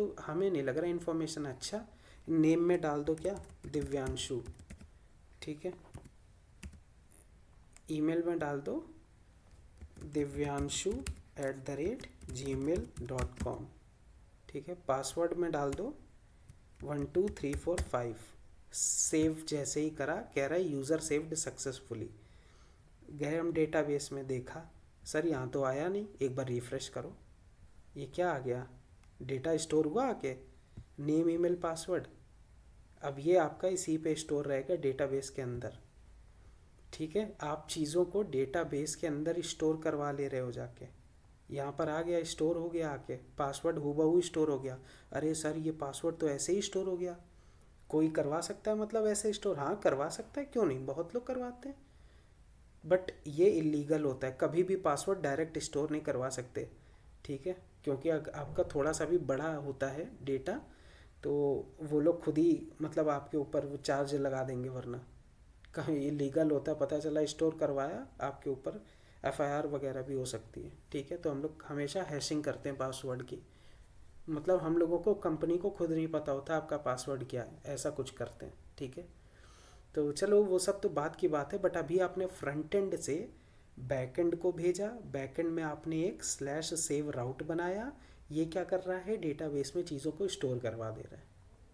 नहीं लग रहा इन्फॉर्मेशन। अच्छा, नेम में डाल दो क्या, दिव्यांशु। ठीक है, ईमेल में डाल दो divyanshu@gmail.com। ठीक है, पासवर्ड में डाल दो 12345। सेव जैसे ही करा, कह रहा है यूज़र सेव्ड सक्सेसफुली। गए हम डेटाबेस में, देखा सर यहाँ तो आया नहीं, एक बार रिफ़्रेश करो, ये क्या आ गया, डेटा स्टोर हुआ आके, नेम ईमेल पासवर्ड। अब ये आपका इसी पे स्टोर रहेगा डेटाबेस के अंदर। ठीक है, आप चीज़ों को डेटाबेस के अंदर स्टोर करवा ले रहे हो जाके। यहाँ पर आ गया, स्टोर हो गया आके, पासवर्ड हूबहू स्टोर हो गया। अरे सर ये पासवर्ड तो ऐसे ही स्टोर हो गया, कोई करवा सकता है मतलब ऐसे स्टोर? हाँ करवा सकता है, क्यों नहीं, बहुत लोग करवाते हैं, बट ये इलीगल होता है। कभी भी पासवर्ड डायरेक्ट स्टोर नहीं करवा सकते। ठीक है, क्योंकि आपका थोड़ा सा भी बड़ा होता है डेटा, तो वो लोग खुद ही मतलब आपके ऊपर वो चार्ज लगा देंगे, वरना कहीं इलीगल होता है, पता चला स्टोर करवाया, आपके ऊपर एफआईआर वगैरह भी हो सकती है। ठीक है, तो हम लोग हमेशा हैशिंग करते हैं पासवर्ड की, मतलब हम लोगों को, कंपनी को खुद नहीं पता होता आपका पासवर्ड क्या है, ऐसा कुछ करते हैं। ठीक है, तो चलो वो सब तो बात की बात है, बट अभी आपने फ्रंट एंड से बैक एंड को भेजा, बैक एंड में आपने एक /save राउट बनाया, ये क्या कर रहा है, डेटाबेस में चीज़ों को स्टोर करवा दे रहा है।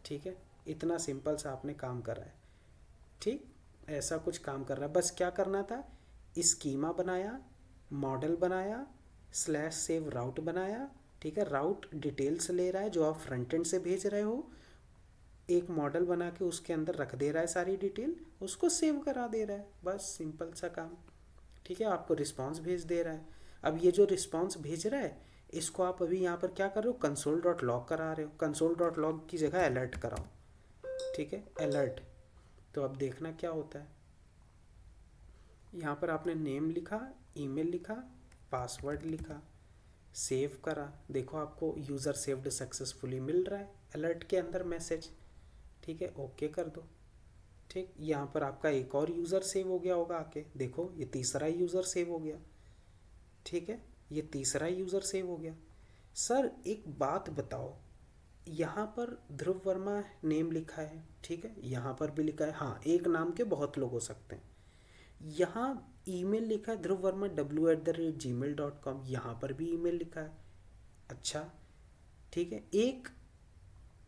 ठीक है, इतना सिंपल सा आपने काम करा है। ठीक, ऐसा कुछ काम कर रहा है, बस क्या करना था, स्कीमा बनाया, मॉडल बनाया, /save राउट बनाया। ठीक है, राउट डिटेल्स ले रहा है जो आप फ्रंट एंड से भेज रहे हो, एक मॉडल बना के उसके अंदर रख दे रहा है सारी डिटेल, उसको सेव करा दे रहा है, बस सिंपल सा काम। ठीक है, आपको रिस्पांस भेज दे रहा है। अब ये जो रिस्पांस भेज रहा है, इसको आप अभी यहाँ पर क्या कर रहे हो, console.log करा रहे हो, console.log की जगह अलर्ट कराओ। ठीक है, अलर्ट, तो अब देखना क्या होता है। यहाँ पर आपने नेम लिखा, ईमेल लिखा, पासवर्ड लिखा, सेव करा, देखो आपको यूज़र सेव्ड सक्सेसफुली मिल रहा है अलर्ट के अंदर मैसेज। ठीक है, ओके कर दो। ठीक, यहाँ पर आपका एक और यूज़र सेव हो गया होगा आके, देखो ये तीसरा यूज़र सेव हो गया। ठीक है, ये तीसरा यूज़र सेव हो गया। सर एक बात बताओ, यहाँ पर ध्रुव वर्मा नेम लिखा है, ठीक है, यहाँ पर भी लिखा है, हाँ एक नाम के बहुत लोग हो सकते हैं। यहाँ ईमेल लिखा है ध्रुव वर्मा w@gmail.com, यहाँ पर भी ईमेल लिखा है। अच्छा ठीक है,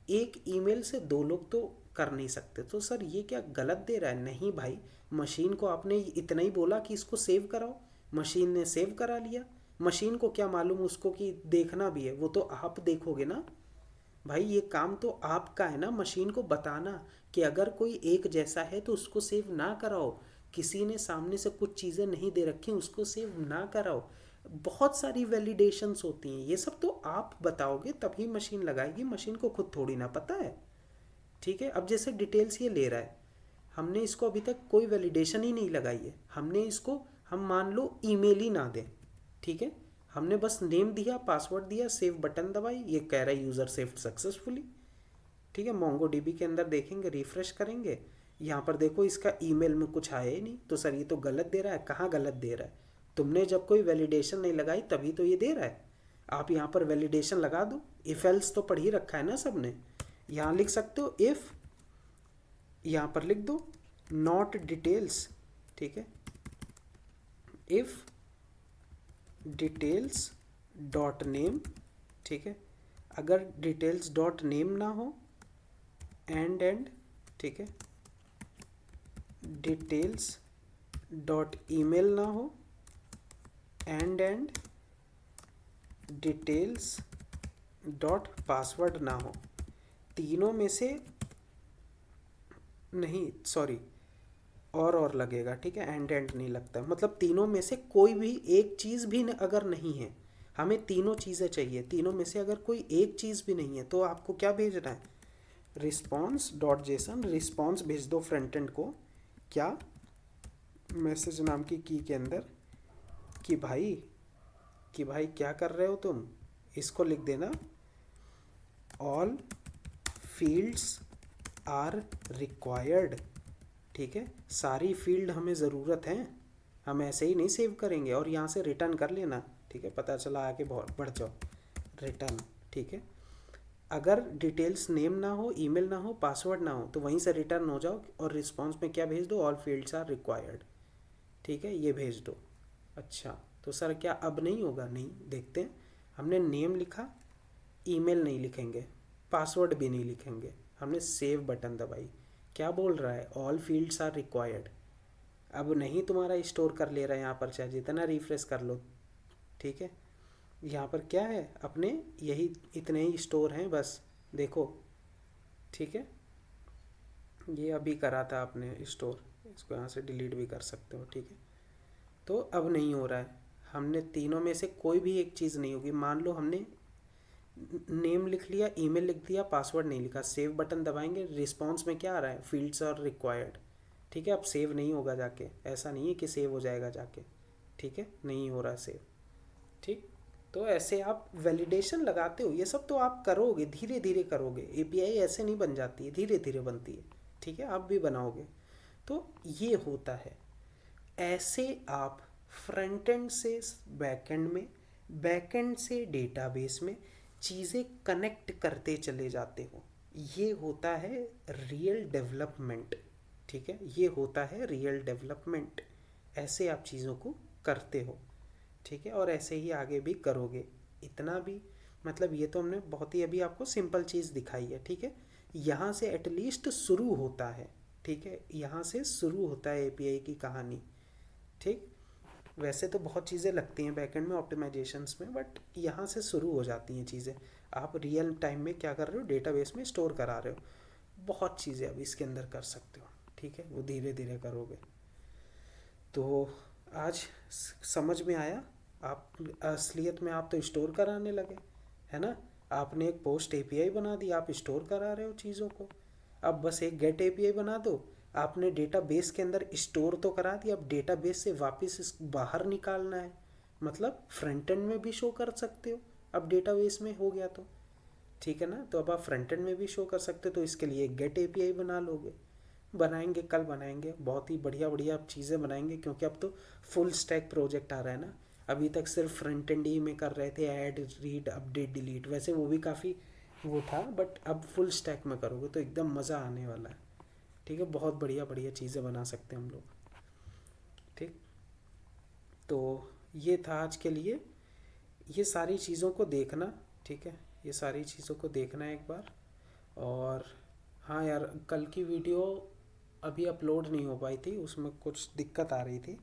एक ईमेल से दो लोग तो कर नहीं सकते, तो सर ये क्या गलत दे रहा है? नहीं भाई, मशीन को आपने इतना ही बोला कि इसको सेव कराओ, मशीन ने सेव करा लिया। मशीन को क्या मालूम उसको कि देखना भी है, वो तो आप देखोगे ना भाई, ये काम तो आपका है ना, मशीन को बताना कि अगर कोई एक जैसा है तो उसको सेव ना कराओ, किसी ने सामने से कुछ चीज़ें नहीं दे रखी उसको सेव ना कराओ। बहुत सारी वैलिडेशंस होती हैं, ये सब तो आप बताओगे तभी मशीन लगाएगी, मशीन को खुद थोड़ी ना पता है। ठीक है, अब जैसे डिटेल्स ये ले रहा है, हमने इसको अभी तक कोई वैलिडेशन ही नहीं लगाई है, हमने इसको, हम मान लो ईमेल ही ना दें, ठीक है, हमने बस नेम दिया, पासवर्ड दिया, सेव बटन दबाई, ये कह रहा है यूज़र सेव्ड सक्सेसफुली। ठीक है, मोंगोडीबी के अंदर देखेंगे, रिफ्रेश करेंगे, यहाँ पर देखो इसका ईमेल में कुछ आया ही नहीं, तो सर ये तो गलत दे रहा है। कहाँ गलत दे रहा है? तुमने जब कोई वैलिडेशन नहीं लगाई तभी तो ये दे रहा है। आप यहाँ पर वैलिडेशन लगा दो, इफ एल्स तो पढ़ ही रखा है ना सबने। यहाँ लिख सकते हो इफ, यहाँ पर लिख दो नॉट डिटेल्स, ठीक है, इफ डिटेल्स डॉट नेम, ठीक है, अगर डिटेल्स डॉट नेम ना हो एंड, ठीक है, डिटेल्स डॉट ईमेल ना हो एंड डिटेल्स डॉट पासवर्ड ना हो, तीनों में से नहीं, सॉरी और लगेगा, ठीक है, एंड नहीं लगता, मतलब तीनों में से कोई भी एक चीज़ भी अगर नहीं है, हमें तीनों चीज़ें चाहिए, तीनों में से अगर कोई एक चीज़ भी नहीं है तो आपको क्या भेजना है? रिस्पॉन्स डॉट जेसन, रिस्पॉन्स भेज दो फ्रंट एंड को, क्या, मैसेज नाम की के अंदर, कि भाई क्या कर रहे हो तुम, इसको लिख देना ऑल फील्ड्स आर रिक्वायर्ड, ठीक है, सारी फील्ड हमें ज़रूरत है, हम ऐसे ही नहीं सेव करेंगे, और यहाँ से रिटर्न कर लेना, ठीक है, पता चला आगे बहुत बढ़ जाओ, रिटर्न, ठीक है। अगर डिटेल्स नेम ना हो, ईमेल ना हो, पासवर्ड ना हो, तो वहीं से रिटर्न हो जाओ, और रिस्पॉन्स में क्या भेज दो? ऑल फील्ड्स आर रिक्वायर्ड, ठीक है, ये भेज दो। अच्छा, तो सर क्या अब नहीं होगा? नहीं, देखते हैं। हमने नेम लिखा, ईमेल नहीं लिखेंगे, पासवर्ड भी नहीं लिखेंगे, हमने सेव बटन दबाई, क्या बोल रहा है? All fields are required. अब नहीं तुम्हारा स्टोर कर ले रहा है यहाँ पर, चाहे जितना रिफ्रेश कर लो, ठीक है। यहाँ पर क्या है? अपने यही इतने ही स्टोर हैं बस, देखो, ठीक है, ये अभी करा था आपने स्टोर, इसको यहाँ से डिलीट भी कर सकते हो, ठीक है। तो अब नहीं हो रहा है, हमने तीनों में से कोई भी एक चीज़ नहीं होगी। मान लो हमने नेम लिख लिया, ईमेल लिख दिया, पासवर्ड नहीं लिखा, सेव बटन दबाएंगे, रिस्पॉन्स में क्या आ रहा है? फील्ड्स आर रिक्वायर्ड, ठीक है। अब सेव नहीं होगा जाके, ऐसा नहीं है कि सेव हो जाएगा जाके, ठीक है, नहीं हो रहा सेव, ठीक। तो ऐसे आप वैलिडेशन लगाते हो, ये सब तो आप करोगे, धीरे धीरे करोगे, एपीआई ऐसे नहीं बन जाती है, धीरे धीरे बनती है, ठीक है, आप भी बनाओगे। तो ये होता है, ऐसे आप फ्रंट एंड से बैक एंड में, बैक एंड से डेटाबेस में चीज़ें कनेक्ट करते चले जाते हो। ये होता है रियल डेवलपमेंट, ठीक है, ये होता है रियल डेवलपमेंट। ऐसे आप चीज़ों को करते हो, ठीक है, और ऐसे ही आगे भी करोगे। इतना भी मतलब ये तो हमने बहुत ही अभी आपको सिंपल चीज़ दिखाई है, ठीक है। यहाँ से एटलीस्ट शुरू होता है, ठीक है, यहाँ से शुरू होता है एपीआई की कहानी, ठीक। वैसे तो बहुत चीज़ें लगती हैं बैकएंड में, ऑप्टिमाइजेशंस में, बट यहाँ से शुरू हो जाती हैं चीज़ें। आप रियल टाइम में क्या कर रहे हो? डेटाबेस में स्टोर करा रहे हो। बहुत चीज़ें अब इसके अंदर कर सकते हो, ठीक है, वो धीरे धीरे करोगे। तो आज समझ में आया, आप असलियत में आप तो स्टोर कराने लगे, है ना। आपने एक पोस्ट एपीआई बना दी, आप स्टोर करा रहे हो चीज़ों को। अब बस एक गेट एपीआई बना दो, आपने डेटाबेस के अंदर स्टोर तो करा दिया, अब डेटाबेस से वापस बाहर निकालना है, मतलब फ्रंट एंड में भी शो कर सकते हो, अब डेटाबेस में हो गया तो, ठीक है ना। तो अब आप फ्रंट एंड में भी शो कर सकते हो, तो इसके लिए एक गेट एपीआई बना लोगे। बनाएंगे, कल बनाएंगे, बहुत ही बढ़िया बढ़िया चीज़ें बनाएंगे, क्योंकि अब तो फुल स्टैक प्रोजेक्ट आ रहा है ना। अभी तक सिर्फ फ्रंट एंड ही में कर रहे थे, ऐड, रीड, अपडेट, डिलीट, वैसे वो भी काफ़ी वो था, बट अब फुल स्टैक में करोगे तो एकदम मज़ा आने वाला है, ठीक है। बहुत बढ़िया बढ़िया चीज़ें बना सकते हैं हम लोग, ठीक। तो ये था आज के लिए, ये सारी चीज़ों को देखना, ठीक है, ये सारी चीज़ों को देखना एक बार। और हाँ यार, कल की वीडियो अभी अपलोड नहीं हो पाई थी, उसमें कुछ दिक्कत आ रही थी,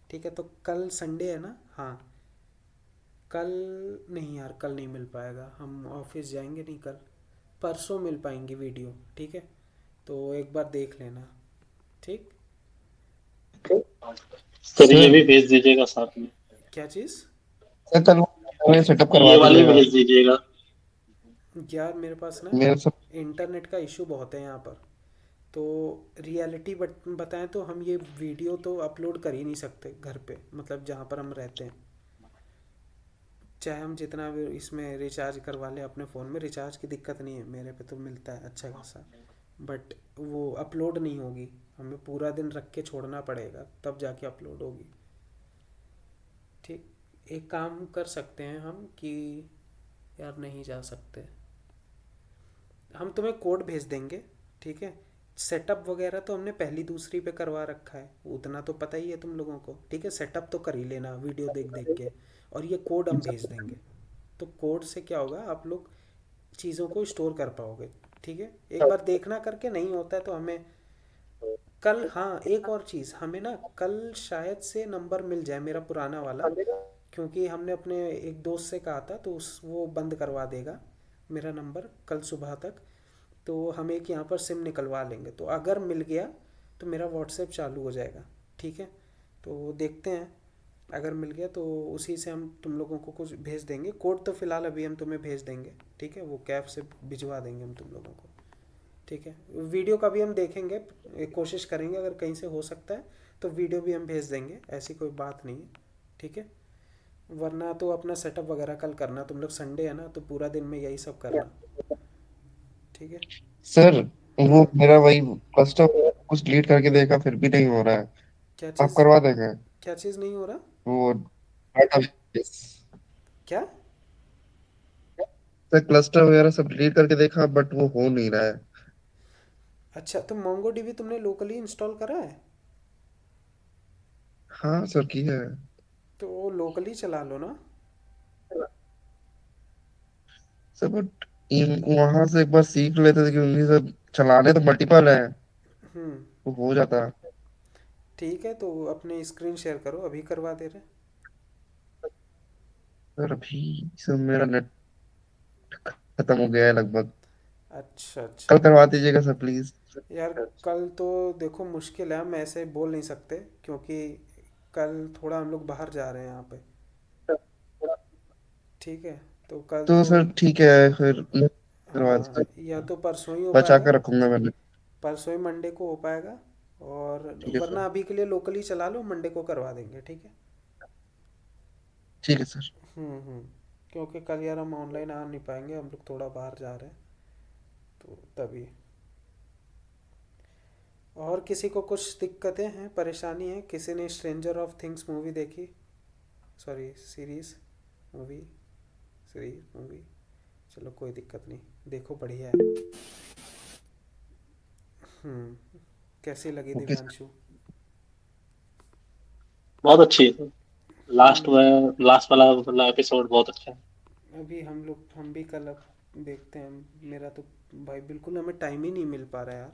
ठीक है। तो कल संडे है ना, हाँ कल नहीं यार, कल नहीं मिल पाएगा, हम ऑफिस जाएंगे नहीं कल, परसों मिल पाएंगी वीडियो, ठीक है। तो एक बार देख लेना, ठीक। सर ये भी भेज दीजिएगा साथ में, क्या चीज़? सर कल वो सेटअप करवा ये वाली दीजिएगा भेज दीजिएगा। यार मेरे पास ना मेरे सब। इंटरनेट का इशू बहुत है यहाँ पर, तो रियलिटी बताएं तो हम ये वीडियो तो अपलोड कर ही नहीं सकते घर पे, मतलब जहाँ पर हम रहते हैं, चाहे हम जितना भी इसमें रिचार्ज करवा लें अपने फ़ोन में, रिचार्ज की दिक्कत नहीं है, मेरे पे तो मिलता है अच्छा खासा, बट वो अपलोड नहीं होगी, हमें पूरा दिन रख के छोड़ना पड़ेगा तब जाके अपलोड होगी। ठीक, एक काम कर सकते हैं हम कि यार नहीं जा सकते, हम तुम्हें कोड भेज देंगे, ठीक है। सेटअप वगैरह तो हमने पहली दूसरी पे करवा रखा है, उतना तो पता ही है तुम लोगों को, ठीक है। सेटअप तो कर ही लेना वीडियो देख देख के, और ये कोड हम भेज देंगे। तो कोड से क्या होगा, आप लोग चीज़ों को स्टोर कर पाओगे, ठीक है। एक बार देखना करके, नहीं होता है तो हमें कल, हाँ एक और चीज़, हमें ना कल शायद से नंबर मिल जाए मेरा पुराना वाला, क्योंकि हमने अपने एक दोस्त से कहा था, तो उस वो बंद करवा देगा मेरा नंबर कल सुबह तक। तो हम एक यहाँ पर सिम निकलवा लेंगे, तो अगर मिल गया तो मेरा व्हाट्सएप चालू हो जाएगा, ठीक है। तो देखते हैं, अगर मिल गया तो उसी से हम तुम लोगों को कुछ भेज देंगे। कोड तो फ़िलहाल अभी हम तुम्हें भेज देंगे, ठीक है, वो कैब से भिजवा देंगे हम तुम लोगों को, ठीक है। वीडियो का भी हम देखेंगे, कोशिश करेंगे, अगर कहीं से हो सकता है तो वीडियो भी हम भेज देंगे, ऐसी कोई बात नहीं है, ठीक है। वरना तो अपना सेटअप वगैरह कल करना, तुम लोग संडे है ना, तो पूरा दिन में यही सब करना, ठीक है। सर वो हम्म। मेरा वही कस्टम कुछ डिलीट करके देखा फिर भी नहीं हो रहा है। क्या आप चीज़, करवा देंगे क्या चीज़ नहीं हो रहा? वो डाटाबेस। क्या? सर क्लस्टर वगैरह सब डिलीट करके देखा बट वो हो नहीं रहा है। अच्छा, तो मोंगो डीबी तुमने लोकली इंस्टॉल करा है? हाँ सर की है। तो वो लोकली चला लो ना। सर बट वहां से एक बार सीख लेते थे कि उन्हीं सब चलाने तो मल्टीपल है, हम्म। तो हो जाता। ठीक है, तो अपने स्क्रीन शेयर करो, अभी करवा दे रहे। सर अभी सर मेरा नेट खत्म हो गया है लगभग। अच्छा कल अच्छा। करवा दीजिएगा सर प्लीज। यार कल तो देखो मुश्किल है, हम ऐसे बोल नहीं सकते, क्योंकि कल थोड़ा हम लोग बाहर जा रहे हैं यहाँ पे, ठीक है। तो कल तो तो, सर ठीक है फिर करवा हाँ दीजिए। या तो परसों ही हो बचा पाएगा, कर रखूंगा मैंने। परसों ही मंडे को हो पाएगा, और ठीक है सर। वरना अभी के लिए लोकली चला लो, मंडे को करवा देंगे, ठीक है। ठीक है सर। हम्म। क्योंकि कल यार हम ऑनलाइन आ नहीं पाएंगे, हम लोग थोड़ा बाहर जा रहे हैं, तो तभी। और किसी को कुछ दिक्कतें हैं, परेशानी है? किसी ने स्ट्रेंजर ऑफ थिंग्स मूवी देखी? Sorry, series, movie, series movie, चलो कोई दिक्कत नहीं, देखो बढ़िया है। कैसी लगी ओके सर। दिव्यांशु? बहुत अच्छी है। लास्ट हम्म। में लास्ट वाला मतलब एपिसोड बहुत अच्छा है। अभी हम भी कल अब देखते हैं। मेरा तो भाई बिल्कुल हमें टाइम ही नहीं मिल पा रहा यार,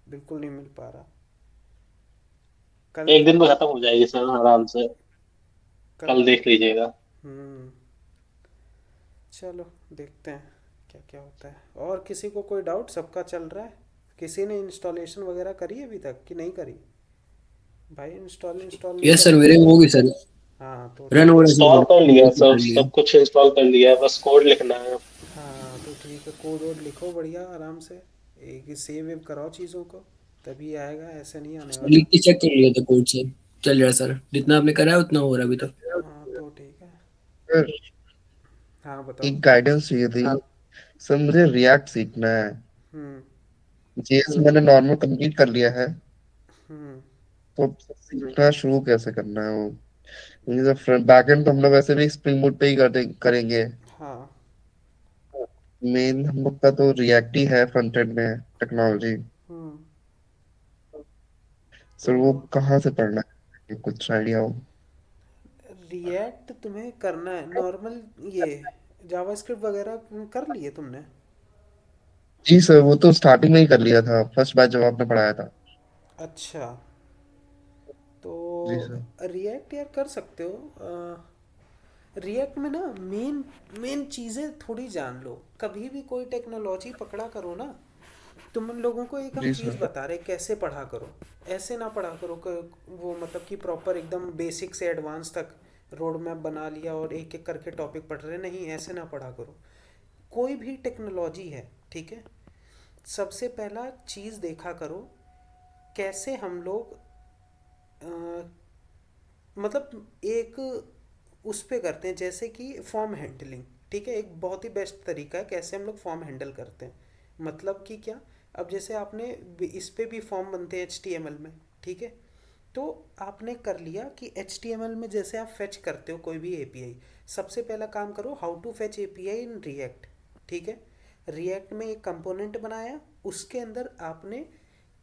बिल्कुल नहीं मिल पा रहा। कल एक दिन थोड़ा, में खत्म हो जाएगी सर आराम से। कल कल थो देख लीजिएगा। हम्म। चलो देखते हैं क्या क्या होता है। और किसी को कोई डाउट? सबका चल रहा है? किसी ने इंस्टॉलेशन वगैरह करी है अभी तक कि नहीं करी? भाई इंस्टॉल इंस्टॉल नहीं यस सर, करोगे मेरे तो, में होगी सर। हाँ तो रन हो ठीक है। रहा है सर, इंस्टॉल कर लिया बढ़िया सब कर लिया। सब कुछ इंस्टॉल कर लिया है, बस कोड लिखना है। हाँ तो ठीक है, कोड वोड लिखो बढ़िया आराम से, एक सेव वेव कराओ चीज़ों को, तभी आएगा, ऐसे नहीं आने लिख वाला। के चेक कर लिया था कोड सर, चल रहा है सर, जितना आपने करा है उतना हो रहा है अभी तक। हाँ तो ठीक है। सर हाँ बताओ। एक गाइडेंस चाहिए थी। सर मुझे रिएक्ट सीखना है। हम्म। जेएस मैंने नॉर्मल कंप्लीट कर लिया है, हम्म। तो सीखना शुरू कैसे करना है वो। मुझे बैकएंड तो हम लोग वैसे भी स्प्रिंग बूट पे ही करेंगे। हाँ। मेन हम लोग का तो रिएक्ट ही है फ्रंट एंड में टेक्नोलॉजी। हम्म। तो सर वो कहाँ से पढ़ना है, कुछ आइडिया हो। रिएक्ट तुम्हें करना है नॉर्मल, ये जावास्क्रिप्ट वगैरह कर लिए तुमने? जी सर वो तो स्टार्टिंग में ही कर लिया था, फर्स्ट बैच जब आपने पढ़ाया था। अच्छा, तो जी सर। रिएक्ट यार कर सकते हो। रिएक्ट में ना मेन मेन चीज़ें थोड़ी जान लो, कभी भी कोई टेक्नोलॉजी पकड़ा करो ना, तुम उन लोगों को एक हम जी चीज़ सर। बता रहे कैसे पढ़ा करो, ऐसे ना पढ़ा करो कि वो मतलब कि प्रॉपर एकदम बेसिक से एडवांस तक रोड मैप बना लिया और एक एक करके टॉपिक पढ़ रहे, नहीं ऐसे ना पढ़ा करो। कोई भी टेक्नोलॉजी है, ठीक है, सबसे पहला चीज़ देखा करो कैसे हम लोग मतलब एक उस पे करते हैं, जैसे कि फॉर्म हैंडलिंग। ठीक है, एक बहुत ही बेस्ट तरीका है कैसे हम लोग फॉर्म हैंडल करते हैं। मतलब कि क्या, अब जैसे आपने इस पे भी फॉर्म बनते हैं HTML में। ठीक है, तो आपने कर लिया कि HTML में जैसे आप फेच करते हो कोई भी API, सबसे पहला काम करो how to fetch API in React. ठीक है, रिएक्ट में एक कंपोनेंट बनाया, उसके अंदर आपने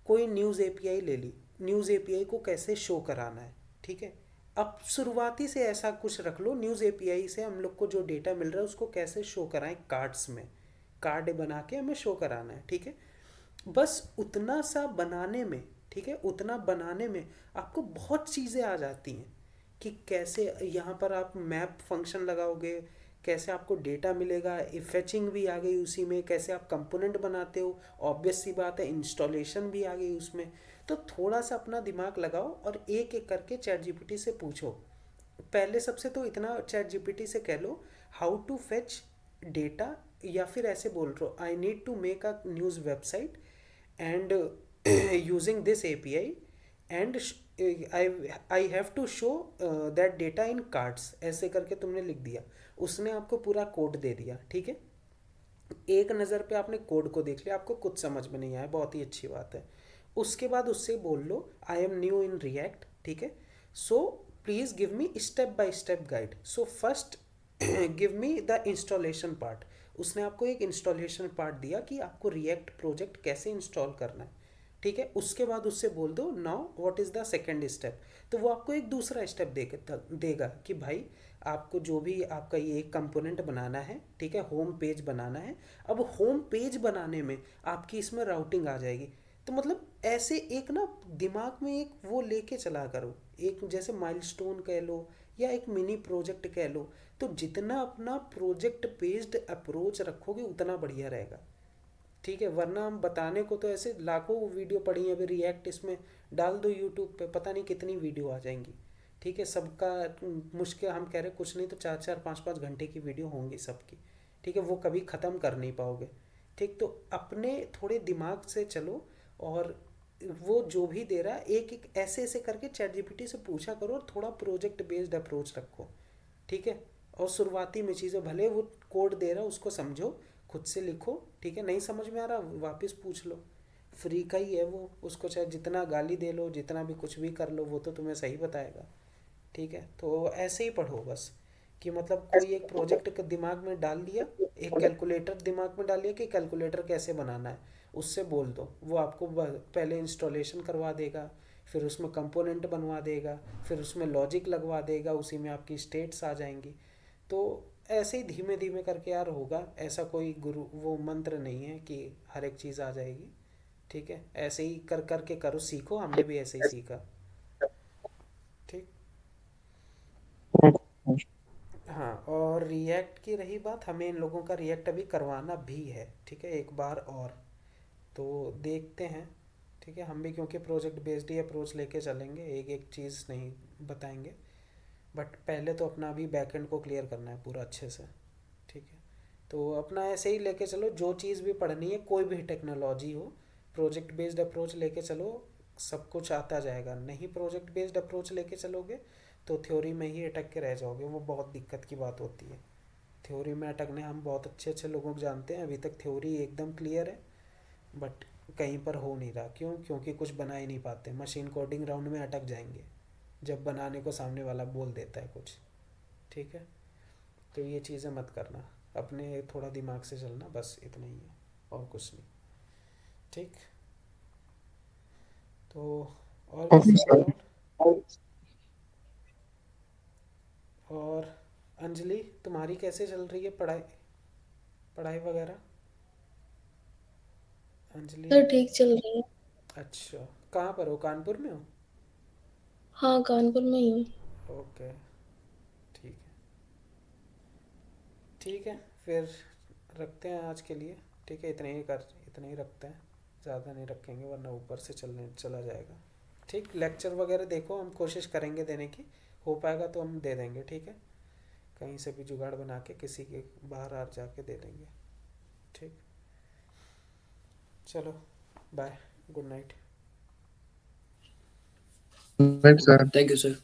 कोई न्यूज़ API ले ली, न्यूज़ API को कैसे शो कराना है। ठीक है, अब शुरुआती से ऐसा कुछ रख लो, न्यूज़ API से हम लोग को जो डेटा मिल रहा है उसको कैसे शो कराएं, कार्ड्स में कार्ड बना के हमें शो कराना है। ठीक है, बस उतना सा बनाने में, ठीक है, उतना बनाने में आपको बहुत चीज़ें आ जाती हैं कि कैसे यहाँ पर आप मैप फंक्शन लगाओगे, कैसे आपको डेटा मिलेगा, फेचिंग भी आ गई उसी में, कैसे आप कंपोनेंट बनाते हो, ऑब्वियस सी बात है इंस्टॉलेशन भी आ गई उसमें। तो थोड़ा सा अपना दिमाग लगाओ और एक एक करके चैट जीपीटी से पूछो। पहले सबसे तो इतना चैट जीपीटी से कह लो, हाउ टू फेच डेटा, या फिर ऐसे बोल रहे हो, I need to make a news website and using this API and I have to show that data in cards, ऐसे करके तुमने लिख दिया, उसने आपको पूरा कोड दे दिया। ठीक है, एक नज़र पे आपने कोड को देख लिया, आपको कुछ समझ में नहीं आया, बहुत ही अच्छी बात है। उसके बाद उससे बोल लो I am new in React. ठीक है, so please give me step by step guide. So first give me the installation part. उसने आपको एक इंस्टॉलेशन पार्ट दिया कि आपको रिएक्ट प्रोजेक्ट कैसे इंस्टॉल करना है। ठीक है, उसके बाद उससे बोल दो now what is the second step. तो वो आपको एक दूसरा स्टेप देगा कि भाई आपको जो भी आपका ये एक कंपोनेंट बनाना है, ठीक है, होम पेज बनाना है। अब होम पेज बनाने में आपकी इसमें राउटिंग आ जाएगी। तो मतलब ऐसे एक ना दिमाग में एक वो लेके चला करो, एक जैसे माइलस्टोन कह लो या एक मिनी प्रोजेक्ट कह लो। तो जितना अपना प्रोजेक्ट बेस्ड अप्रोच रखोगे उतना बढ़िया रहेगा। ठीक है, वरना हम बताने को तो ऐसे लाखों वीडियो पड़ी हैं, अभी रिएक्ट इसमें डाल दो यूट्यूब पे, पता नहीं कितनी वीडियो आ जाएंगी। ठीक है, सबका मुश्किल, हम कह रहे कुछ नहीं तो 4-4 5-5 घंटे की वीडियो होंगी सबकी। ठीक है, वो कभी ख़त्म कर नहीं पाओगे। ठीक, तो अपने थोड़े दिमाग से चलो, और वो जो भी दे रहा है एक एक ऐसे ऐसे करके चैट जीपीटी से पूछा करो, और थोड़ा प्रोजेक्ट बेस्ड अप्रोच रखो। ठीक है, और शुरुआती में चीज़ें भले वो कोड दे रहा है उसको समझो, खुद से लिखो। ठीक है, नहीं समझ में आ रहा वापस पूछ लो, फ्री का ही है वो, उसको चाहे जितना गाली दे लो, जितना भी कुछ भी कर लो, वो तो तुम्हें सही बताएगा। ठीक है, तो ऐसे ही पढ़ो बस, कि मतलब कोई एक प्रोजेक्ट का दिमाग में डाल दिया, एक कैलकुलेटर दिमाग में डाल लिया कि कैलकुलेटर कैसे बनाना है, उससे बोल दो, वो आपको पहले इंस्टॉलेशन करवा देगा, फिर उसमें कंपोनेंट बनवा देगा, फिर उसमें लॉजिक लगवा देगा, उसी में आपकी स्टेट्स आ जाएंगी। तो ऐसे ही धीमे धीमे करके यार होगा, ऐसा कोई गुरु वो मंत्र नहीं है कि हर एक चीज़ आ जाएगी। ठीक है, ऐसे ही कर करके करो, सीखो, हमने भी ऐसे ही सीखा। ठीक, हाँ, और रिएक्ट की रही बात, हमें इन लोगों का रिएक्ट अभी करवाना भी है। ठीक है, एक बार और, तो देखते हैं। ठीक है, हम भी क्योंकि प्रोजेक्ट बेस्ड ही अप्रोच लेके चलेंगे, एक एक चीज़ नहीं बताएंगे, बट पहले तो अपना अभी बैकएंड को क्लियर करना है पूरा अच्छे से। ठीक है, तो अपना ऐसे ही लेके चलो, जो चीज़ भी पढ़नी है, कोई भी टेक्नोलॉजी हो, प्रोजेक्ट बेस्ड अप्रोच लेके चलो, सब कुछ आता जाएगा। नहीं प्रोजेक्ट बेस्ड अप्रोच लेके चलोगे तो थ्योरी में ही अटक के रह जाओगे, वो बहुत दिक्कत की बात होती है। थ्योरी में अटकने हम बहुत अच्छे अच्छे लोगों को जानते हैं, अभी तक थ्योरी एकदम क्लियर है, बट कहीं पर हो नहीं रहा। क्यों? क्योंकि कुछ बना ही नहीं पाते, मशीन कोडिंग राउंड में अटक जाएंगे जब बनाने को सामने वाला बोल देता है कुछ। ठीक है, तो ये चीज़ें मत करना, अपने थोड़ा दिमाग से चलना, बस इतना ही है और कुछ नहीं। ठीक, तो और ओके किसी का सर। डाउट? और अंजलि, तुम्हारी कैसे चल रही है पढ़ाई, पढ़ाई वगैरह? अंजलि, सर ठीक चल रही है। अच्छा, कहाँ पर हो, कानपुर में हो? हाँ, कानपुर में ही हूँ। ओके, ठीक है, ठीक है, फिर रखते हैं आज के लिए। ठीक है, इतने ही रखते हैं, ज़्यादा नहीं रखेंगे वरना ऊपर से चला जाएगा। ठीक, लेक्चर वगैरह देखो, हम कोशिश करेंगे देने की, हो पाएगा तो हम दे देंगे। ठीक है, कहीं से भी जुगाड़ बना के किसी के बाहर आ जाके दे देंगे। ठीक, चलो, bye, good night. Right sir. Thank you sir.